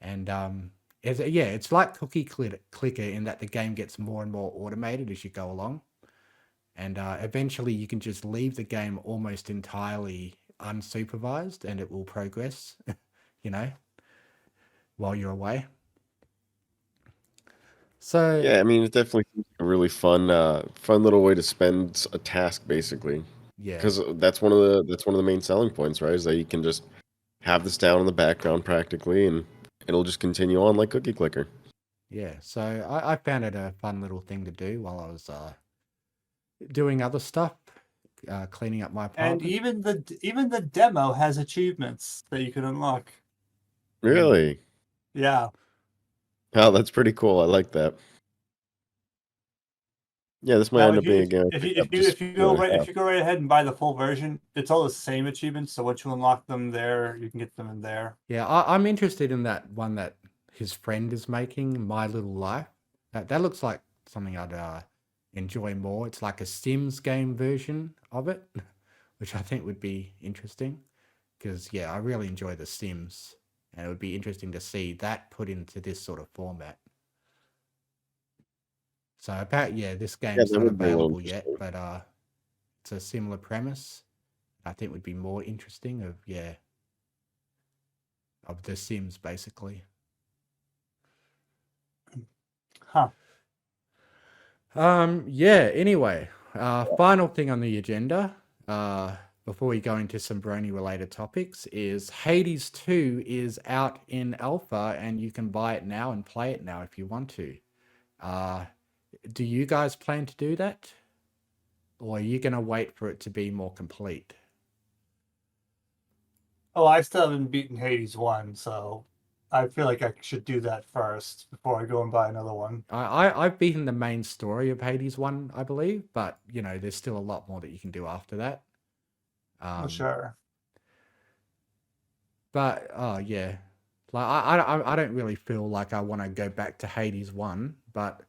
And it's like Clicker in that the game gets more and more automated as you go along, and eventually you can just leave the game almost entirely unsupervised, and it will progress, you know, while you're away. So Yeah, I mean, it definitely seems like a really fun little way to spend a task, basically. yeah, Because that's one of the main selling points, right? Is that you can just have this down in the background practically, and it'll just continue on like Cookie Clicker. yeah. So I found it a fun little thing to do while I was doing other stuff, cleaning up my And apartment. even the demo has achievements that you can unlock. Really? Yeah. Oh, that's pretty cool. I like that. Yeah, this might Now, end up being a game. if you go right ahead and buy the full version, it's all the same achievements. So once you unlock them there, you can get them in there. Yeah, I'm interested in that one that his friend is making, My Little Life. That looks like something I'd enjoy more. It's like a Sims game version of it, which I think would be interesting. Because yeah, I really enjoy the Sims, and it would be interesting to see that put into this sort of format. So this Yeah, game's that not would be a little available yet, interesting. but it's a similar premise. I think would be more interesting of the Sims basically. Huh. Anyway, final thing on the agenda, before we go into some brony related topics, is Hades 2 is out in alpha, and you can buy it now and play it now if you want to. Do you guys plan to do that? Or are you going to wait for it to be more complete? Oh, I still haven't beaten Hades 1, so I feel like I should do that first before I go and buy another one. I've beaten the main story of Hades 1, I believe, but there's still a lot more that you can do after that. Oh, sure. But oh yeah, like I don't really feel like I want to go back to Hades 1, but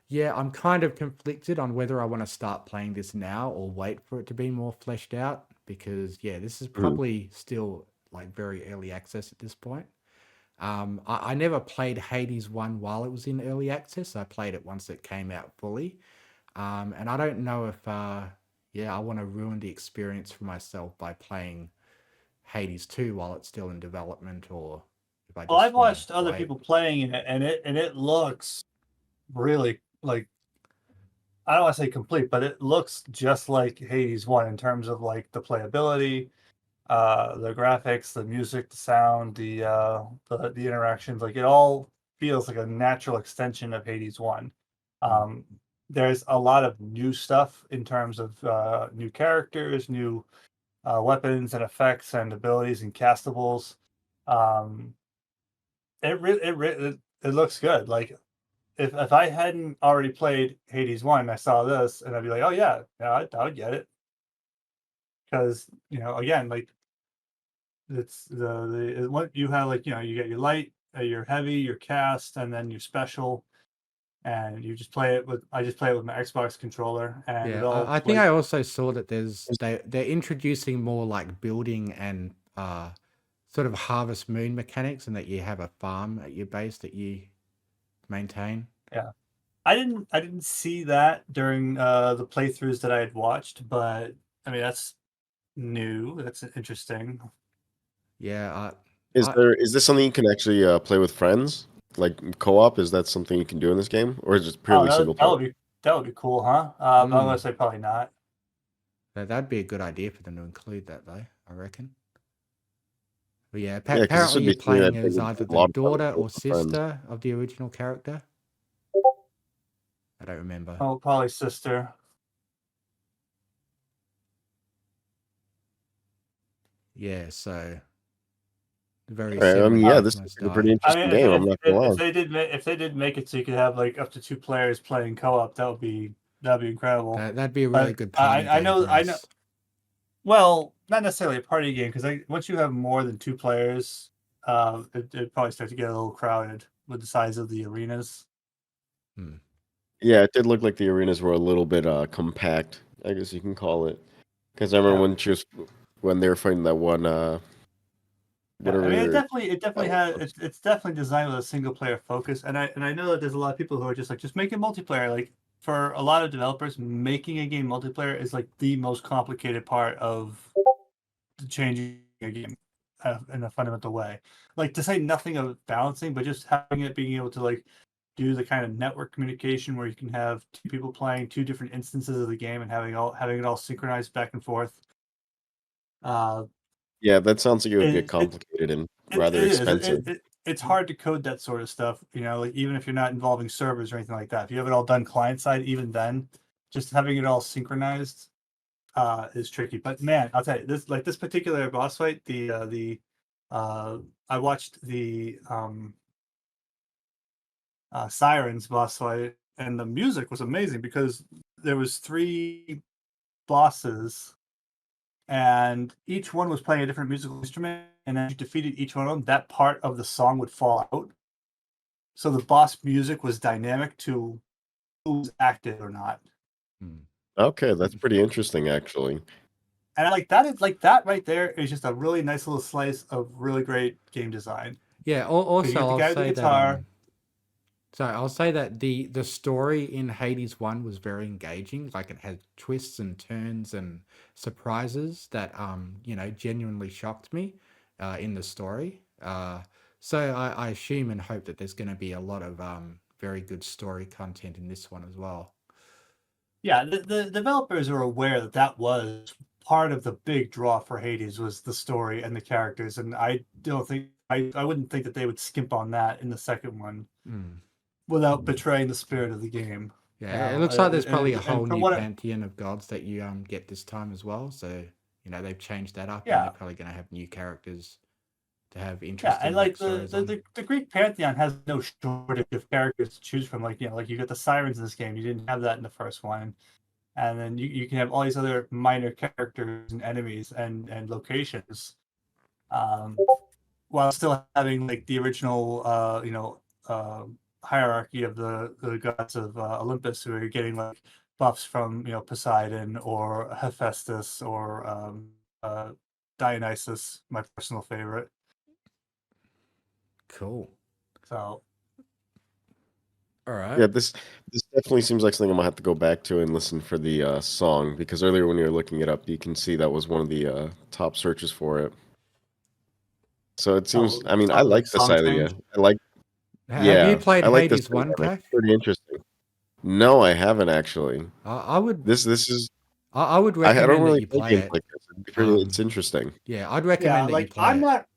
yeah, I'm kind of conflicted on whether I want to start playing this now or wait for it to be more fleshed out, because yeah, this is probably still like very early access at this point. I never played Hades 1 while it was in early access. I played it once it came out fully. And I don't know if yeah, I want to ruin the experience for myself by playing Hades 2 while it's still in development, or if I Well, I've just want to watched other wait. people playing it, and it looks really like, I don't want to say complete, but it looks just like Hades 1 in terms of like the playability, the graphics, the music, the sound, the interactions. Like it all feels like a natural extension of Hades 1. Um, there's a lot of new stuff in terms of new characters, new weapons and effects and abilities and castables. Um, it looks good. Like if I hadn't already played Hades 1, I saw this and I'd be like, oh yeah, I would get it. Because, again, like it's what you have, like, you get your light, your heavy, your cast, and then your special, and you just play it with. I just play it with my Xbox controller, and it Yeah, all I think like, I also saw that they're introducing more like building and sort of harvest moon mechanics, and that you have a farm at your base that you maintain. yeah. I didn't see that during the playthroughs that I had watched, but I mean that's new. That's interesting. Yeah, Is I this something you can actually play with friends? Like co-op, is that something you can do in this game? Or is it Oh, purely single that player? would be cool, huh? But I'm gonna say probably not. that'd be a good idea for them to include that though, I reckon. But yeah, Yeah, because this apparently would you're be something playing that as would either be a the lot of fun to daughter play or with friends. sister of the original character. I don't remember. Oh, probably sister. Yeah, so very All right, I similar mean, yeah, Oh, this gameplay is a pretty style. I mean, interesting game. I'm not gonna lie. if they did make it so you could have like up to 2 players playing co-op, that'd be incredible. That'd be a really But good party I game know for I know. us. Well, not necessarily a party game because once you have more than 2 players, it probably start to get a little crowded with the size of the arenas. Hmm. Yeah, it did look like the arenas were a little bit compact, I guess you can call it. Because I remember Yeah. when they were fighting that one Yeah, I mean, whatever. it definitely that has was. it's definitely designed with a single player focus, and I know that there's a lot of people who are just like just make it multiplayer. Like for a lot of developers, making a game multiplayer is like the most complicated part of changing a game in a fundamental way. Like to say nothing of balancing, but just having it being able to like do the kind of network communication where you can have 2 people playing 2 different instances of the game and having it all synchronized back and forth. Uh, Yeah, that sounds like it would get it, it complicated and It rather is. expensive. It's hard to code that sort of stuff, like even if you're not involving servers or anything like that. If you have it all done client side, even then, just having it all synchronized is tricky. But man, I'll tell you, this particular boss fight, I watched the Sirens boss fight, and the music was amazing because there was 3 bosses, and each one was playing a different musical instrument. And as you defeated each one of them, that part of the song would fall out. So the boss music was dynamic to who's active or not. Hmm. Okay, that's pretty interesting, actually. And I like that is like that right there is just a really nice little slice of really great game design. Yeah, Because you also get the I'll guy with the say that guitar. I'll say that the story in Hades 1 was very engaging. Like it had twists and turns and surprises that genuinely shocked me in the story. So I assume and hope that there's going to be a lot of very good story content in this one as well. Yeah, the developers are aware that that was part of the big draw for Hades was the story and the characters, and I don't think I wouldn't think that they would skimp on that in the second one Mm. without betraying the spirit of the game. Yeah, it looks like there's probably a whole And from new what pantheon of gods that you get this time as well. So they've changed that up, and they're yeah, probably going to have new characters to have yeah, and interesting like backstories on. the Greek pantheon has no shortage of characters to choose from. Like like you got the sirens in this game. You didn't have that in the first one, and then you can have all these other minor characters and enemies and locations, um, while still having like the original hierarchy of the gods of Olympus, who are getting like buffs from Poseidon or Hephaestus or Dionysus, my personal favorite. Cool. So All right. Yeah, this definitely seems like something I'm gonna have to go back to and listen for the song, because earlier when you were looking it up, you can see that was one of the top searches for it. So it seems, Oh, I mean, I like like this song idea. change. Have you Yeah, played I like this Hades 1, dynamic. Cash? It's pretty interesting. No, I haven't actually. I would This is I would I don't recommend that really you play play games it. like this. It's Um, interesting. yeah, I'd Yeah, recommend that you like play I'm it, not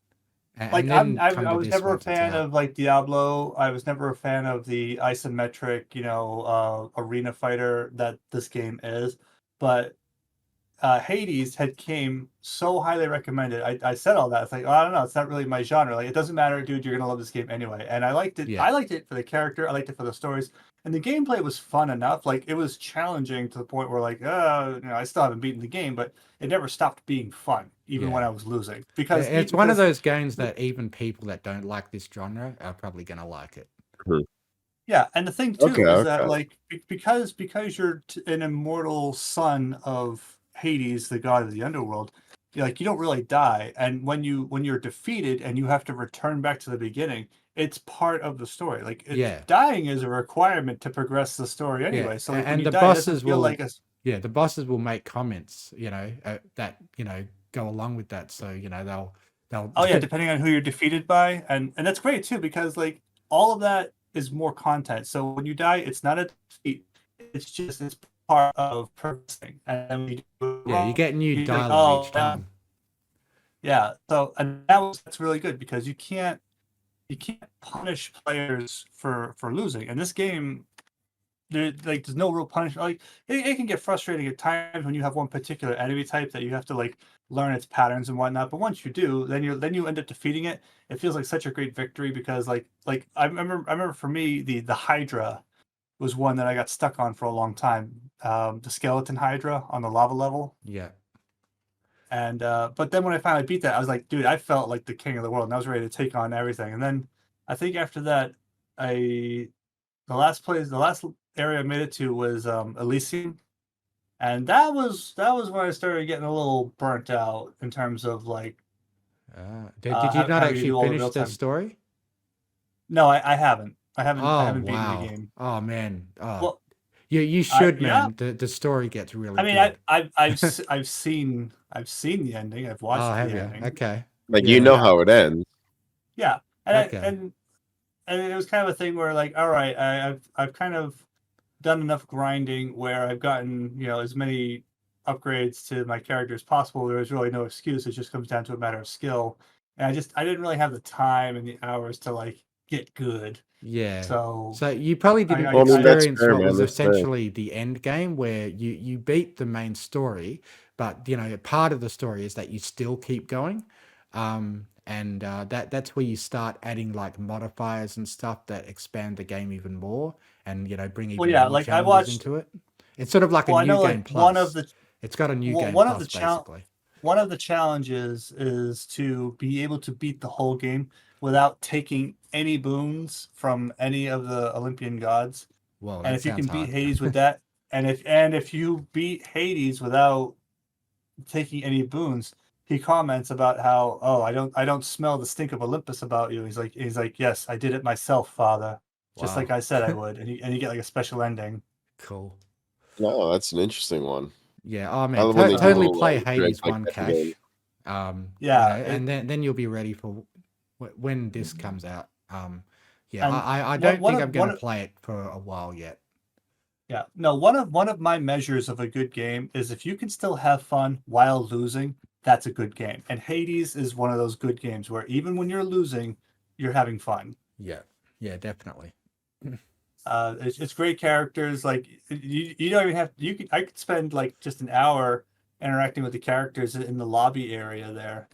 and like then I come to was this never a once it's fan out. of like Diablo. I was never a fan of the isometric, arena fighter that this game is. But Hades had came so highly recommended. I said all that. It's like, oh, I don't know, it's not really my genre. Like, it doesn't matter, dude. You're gonna love this game anyway. And I liked it. Yeah, I liked it for the character. I liked it for the stories, and the gameplay was fun enough. Like, it was challenging to the point where, like, I still haven't beaten the game, but it never stopped being fun, even when yeah. I was losing. Because It's one of those games that even people that don't like this genre are probably gonna like it. Mhm. yeah, and the thing Okay, too is that okay. like because you're an immortal son of Hades, the god of the underworld, you don't really die. And when you're defeated and you have to return back to the beginning, it's part of the story. Like Yeah, dying is a requirement to progress the story yeah, anyway. So like when and you the die, it doesn't bosses feel like will, a yeah, the bosses will make comments, that go along with that. So they'll oh yeah, depending on who you're defeated by, and that's great too because like all of that is more content. So when you die, it's not a defeat; it's part of progressing. And then when you do it yeah, you wrong, get new you're like, dialogue oh each time. yeah. So and that's really good because you can't punish players for losing. And this game, there's no real punishment. Like it can get frustrating at times when you have one particular enemy type that you have to like learn its patterns and whatnot. But once you do, then you end up defeating it. It feels like such a great victory because like I remember for me the Hydra was one that I got stuck on for a long time. The skeleton Hydra on the lava level. Yeah. And but then when I finally beat that, I was like, dude, I felt like the king of the world, and I was ready to take on everything. And then I think after that, I the last area I made it to was Elysium, and that was when I started getting a little burnt out in terms of like Did you not having to actually do all the finish build the time. story? No, I haven't. I Oh haven't beaten the wow. game. Oh man. Oh, Well, you I should, yeah. man. The story gets really I mean, I good. I've I've s- I've seen the ending. I've Oh, watched the have you? ending. Okay. Like, you Yeah. know Yeah, how it ends. yeah, and Okay. and it was kind of a thing where like, all right, I've kind of done enough grinding where I've gotten as many upgrades to my character as possible. There was really no excuse. It just comes down to a matter of skill, and I didn't really have the time and the hours to like get good. Yeah. So So you probably I didn't I, Well, I mean, I that's experience fair, what man. was That's fair. essentially the end game where you beat the main story, but part of the story is that you still keep going. And that's where you start adding like modifiers and stuff that expand the game even more and bring well, even yeah, more like I challenges watched. into it. It's sort of like a Well, I new know like game plus. It's got a new game one of the plus basically. one of the challenges is to be able to beat the whole game without taking any boons from any of the Olympian gods. Well, And that if you sounds can beat hard. Hades with that, and if you beat Hades without taking any boons, he comments about how, oh, I don't smell the stink of Olympus about you. He's like, yes, I did it myself, Father, just like Wow. I said I would. And you get like a special ending. Cool. No, that's an interesting one. Yeah. Oh I man, love when they do totally So little play Easter eggs Hades like one that in games. cache. yeah, And then you'll be ready for when this comes out. Yeah, and I one don't one think of I'm gonna one play it for a while yet. yeah, no, one of my measures of a good game is if you can still have fun while losing, that's a good game. And Hades is one of those good games where even when you're losing, you're having fun. Yeah, yeah, definitely. It's great characters. Like you don't even have I could spend like just an hour interacting with the characters in the lobby area there.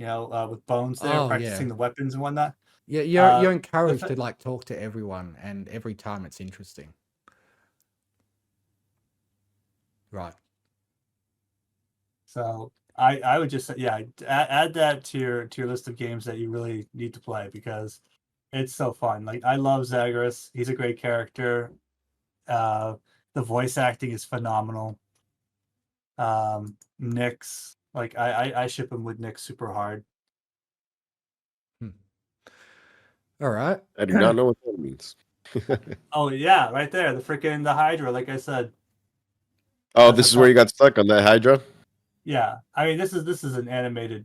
With Bones there Oh yeah, practicing the weapons and whatnot. yeah. Uh, You're the encouraged th- to like talk to everyone, and every time it's interesting. Right. so I would just say yeah, add that to your list of games that you really need to play because it's so fun. Like I love Zagreus. He's a great character. Uh, the voice acting is phenomenal. Nyx, like I ship him with Nyx super hard. Hmm. All right. I do not know what that means. Oh yeah, right there, the Hydra, like I said. Oh, That's this a is where you tough- got stuck on that Hydra? Yeah, I mean this is an animated,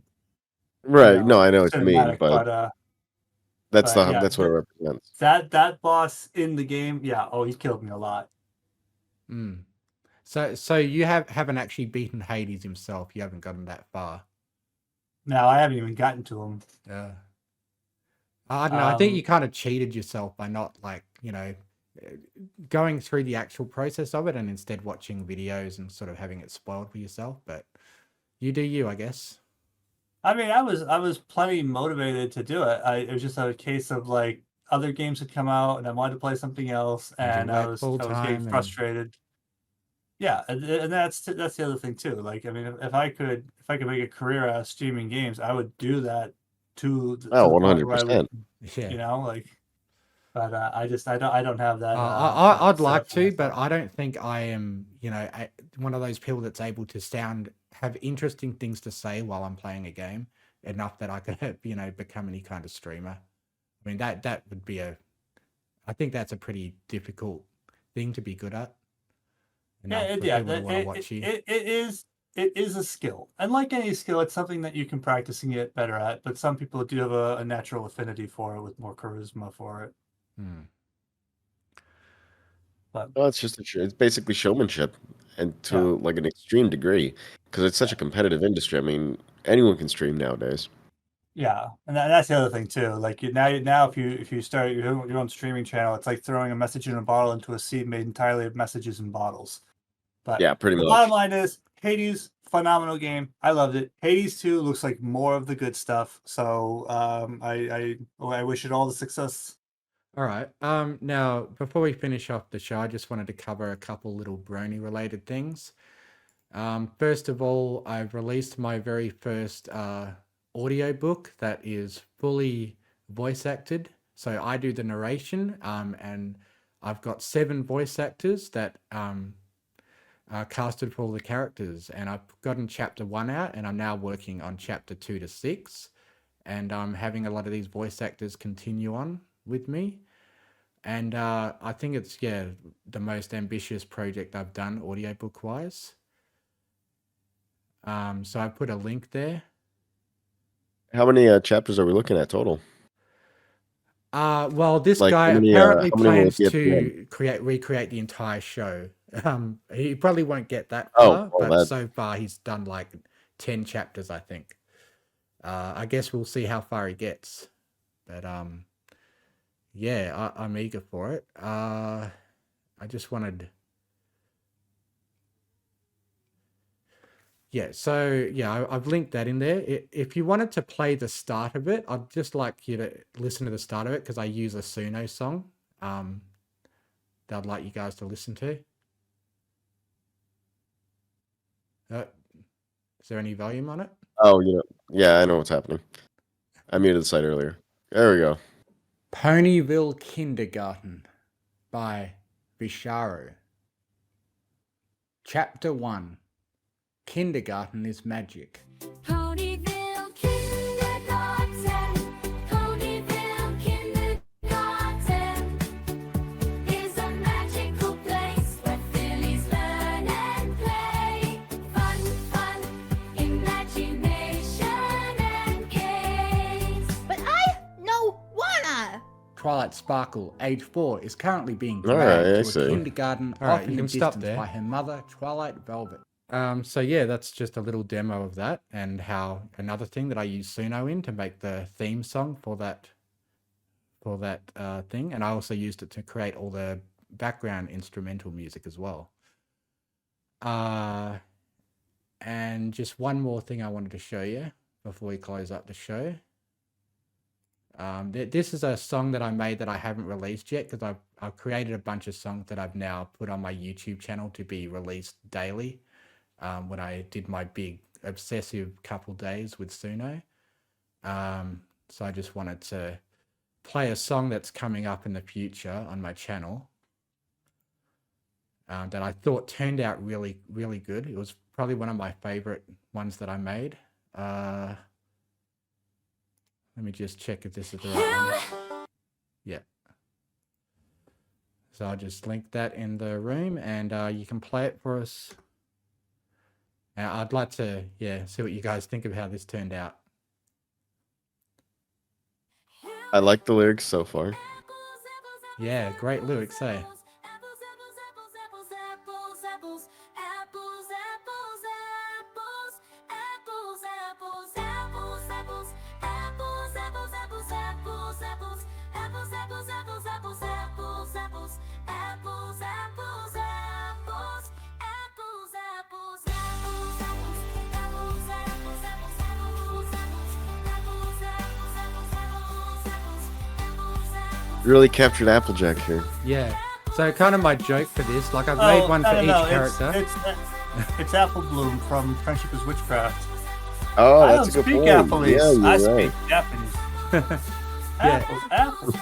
Right. No, I know what you mean, cinematic, but but yeah, that's what it represents. that boss in the game, yeah. Oh, he killed me a lot. Mm. So you haven't actually beaten Hades himself. You haven't gotten that far. No, I haven't even gotten to him. Yeah. I don't know. I think you Um, kind of cheated yourself by not going through the actual process of it and instead watching videos and sort of having it spoiled for yourself. But you do you, I guess. I mean, I was plenty motivated to do it. It was just a case of like other games had come out and I wanted to play something else, And you and work full I was getting time and frustrated. Yeah, and that's the other thing too. Like, I mean, if I could make a career out of streaming games, I would do that Oh, to the point where I would, 100%. yeah. like. But I don't have that. I'd set like up for to, but myself. I don't think I am, one of those people that's able to have interesting things to say while I'm playing a game enough that I could, become any kind of streamer. I mean, that would be I think that's a pretty difficult thing to be good at. Enough for people to want to watch you. It is a skill, and like any skill, it's something that you can practice and get better at. But some people do have a natural affinity for it, with more charisma for it. Hmm. But Well, it's just it's basically showmanship, and yeah, to like an extreme degree, because it's such a competitive industry. I mean, anyone can stream nowadays. yeah, and that's the other thing too. Like now, if you start your own streaming channel, it's like throwing a message in a bottle into a sea made entirely of messages in bottles. But Yeah, pretty the bottom much. line is, Hades, phenomenal game. I loved it. Hades 2 looks like more of the good stuff. So I wish it all the success. All right. Now, before we finish off the show, I just wanted to cover a couple little brony related things. First of all, I've released my very first audio book that is fully voice acted. So I do the narration, and I've got 7 voice actors that casted for all the characters, and I've gotten chapter 1 out, and I'm now working on chapter 2 to 6, and I'm having a lot of these voice actors continue on with me. And I think it's the most ambitious project I've done audiobook wise. So I put a link there. How many chapters are we looking at total? Well, this Like guy how apparently many will it plans be at the end? to recreate the entire show. He probably won't get that Oh, far, well, but that so far he's done like 10 chapters, I think. I guess we'll see how far he gets. But yeah, I'm eager for it. I just wanted. Yeah, so yeah, I've linked that in there. If you wanted to play the start of it, I'd just like you to listen to the start of it because I use a Suno song that I'd like you guys to listen to. Is there any volume on it? Oh, yeah, I know what's happening. I muted the site earlier. There we go. Ponyville Kindergarten by Bisharo. Chapter 1. Kindergarten is magic. Ponyville Kindergarten, Ponyville Kindergarten is a magical place where fillies learn and play. Fun, fun, imagination and games. But I no wanna. Twilight Sparkle, age 4, is currently being All dragged right, I to a see. kindergarten All right, off in you the can stop distance there. by her mother, Twilight Velvet. So yeah, that's just a little demo of that, and how another thing that I use Suno in to make the theme song for that thing, and I also used it to create all the background instrumental music as well. And just one more thing I wanted to show you before we close up the show. This is a song that I made that I haven't released yet because I've created a bunch of songs that I've now put on my YouTube channel to be released daily. When I did my big obsessive couple days with Suno. So I just wanted to play a song that's coming up in the future on my channel that I thought turned out really, really good. It was probably one of my favorite ones that I made. Let me just check if this is the right one. Yeah. So I'll just link that in the room, and you can play it for us. I'd like to, see what you guys think of how this turned out. I like the lyrics so far. Yeah, great lyrics, eh? Really captured Applejack here. Yeah. So kind of my joke for this, like I've made one for each character. It's Apple Bloom from Friendship is Witchcraft. Oh, I that's don't a good speak point. Appleese. Yeah, you're I right. speak Japanese. Yeah. Apples.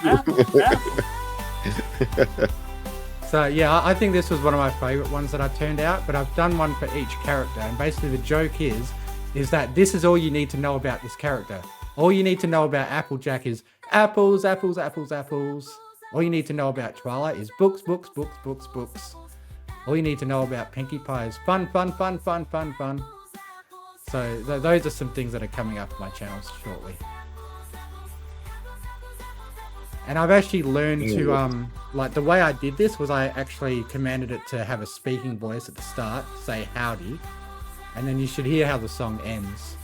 So yeah, I think this was one of my favorite ones that I turned out, but I've done one for each character, and basically the joke is that this is all you need to know about this character. All you need to know about Applejack is apples, apples, apples, apples. All you need to know about Twilight is books, books, books, books, books. All you need to know about Pinkie Pie is fun, fun, fun, fun, fun, fun. So those are some things that are coming up on my channel shortly. And I've actually learned to, like the way I did this was I actually commanded it to have a speaking voice at the start, say howdy, and then you should hear how the song ends.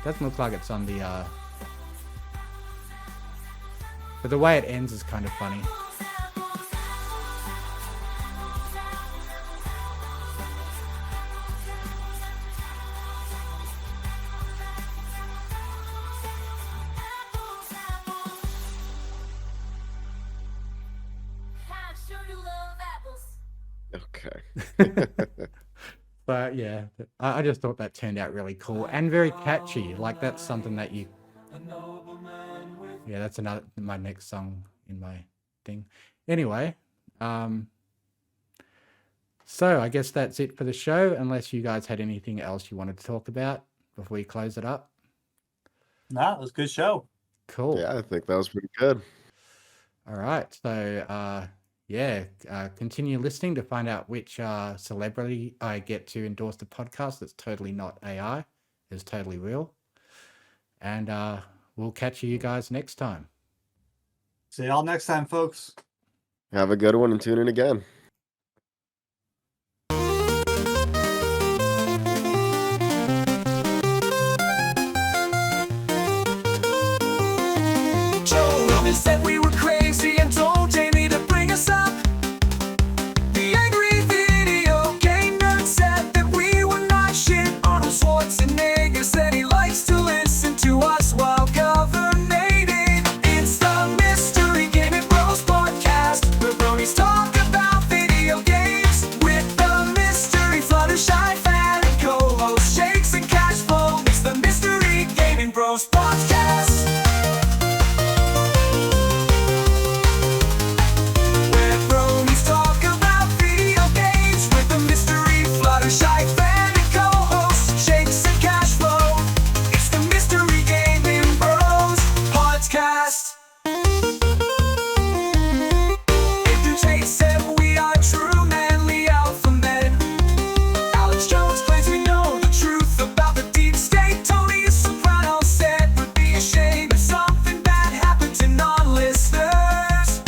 Doesn't look like it's on the, but the way it ends is kind of funny. Okay. But yeah, I just thought that turned out really cool and very catchy. Like that's something that you, yeah, that's my next song in my thing. Anyway, so I guess that's it for the show, unless you guys had anything else you wanted to talk about before we close it up. Nah, it was a good show. Cool. Yeah, I think that was pretty good. All right. So, continue listening to find out which celebrity I get to endorse the podcast that's totally not AI, is totally real. And we'll catch you guys next time. See y'all next time, folks. Have a good one and tune in again. Joe Rogan said we were crazy and told Jamie to bring us up. The angry video game nerd said that we were not shit. Arnold Schwarzenegger said he likes to listen to us while governating. It's the Mystery Gaming Bros podcast, where bronies talk about video games with the mystery Fluttershy fan and co-host Shakes and Cashflow. It's the Mystery Gaming Bros podcast. Where bronies talk about video games with the mystery Fluttershy fan and co-host Shakes and Cashflow. It's the Mystery Gaming Bros podcast. Andrew Tate said we are true manly alpha men. Alex Jones claims we know the truth about the deep state. Tony Soprano said would be ashamed if something bad happened to non-listeners.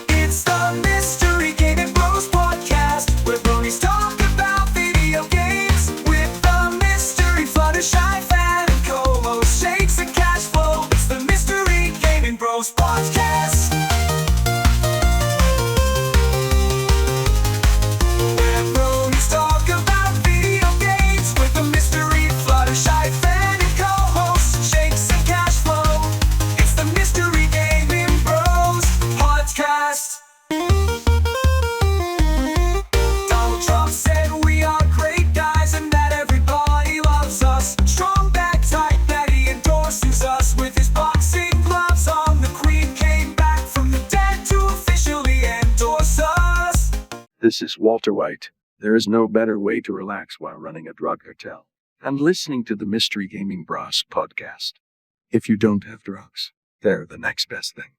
It's the Mystery Gaming Bros podcast, where bronies talk about video games with the mystery Fluttershy fan and co-host Shakes and Cashflow. It's the Mystery Gaming Bros podcast. Where bronies talk about video games with the mystery Fluttershy fan and co-host Shakes and Cashflow. It's the Mystery Gaming Bros podcast. Donald Trump said we are great guys and that everybody loves us. Strong back tight that he endorses us with his boxing gloves on. The Queen came back from the dead to officially endorse us. This is Walter White. There is no better way to relax while running a drug cartel than listening to the Mystery Gaming Bros podcast. If you don't have drugs, they're the next best thing.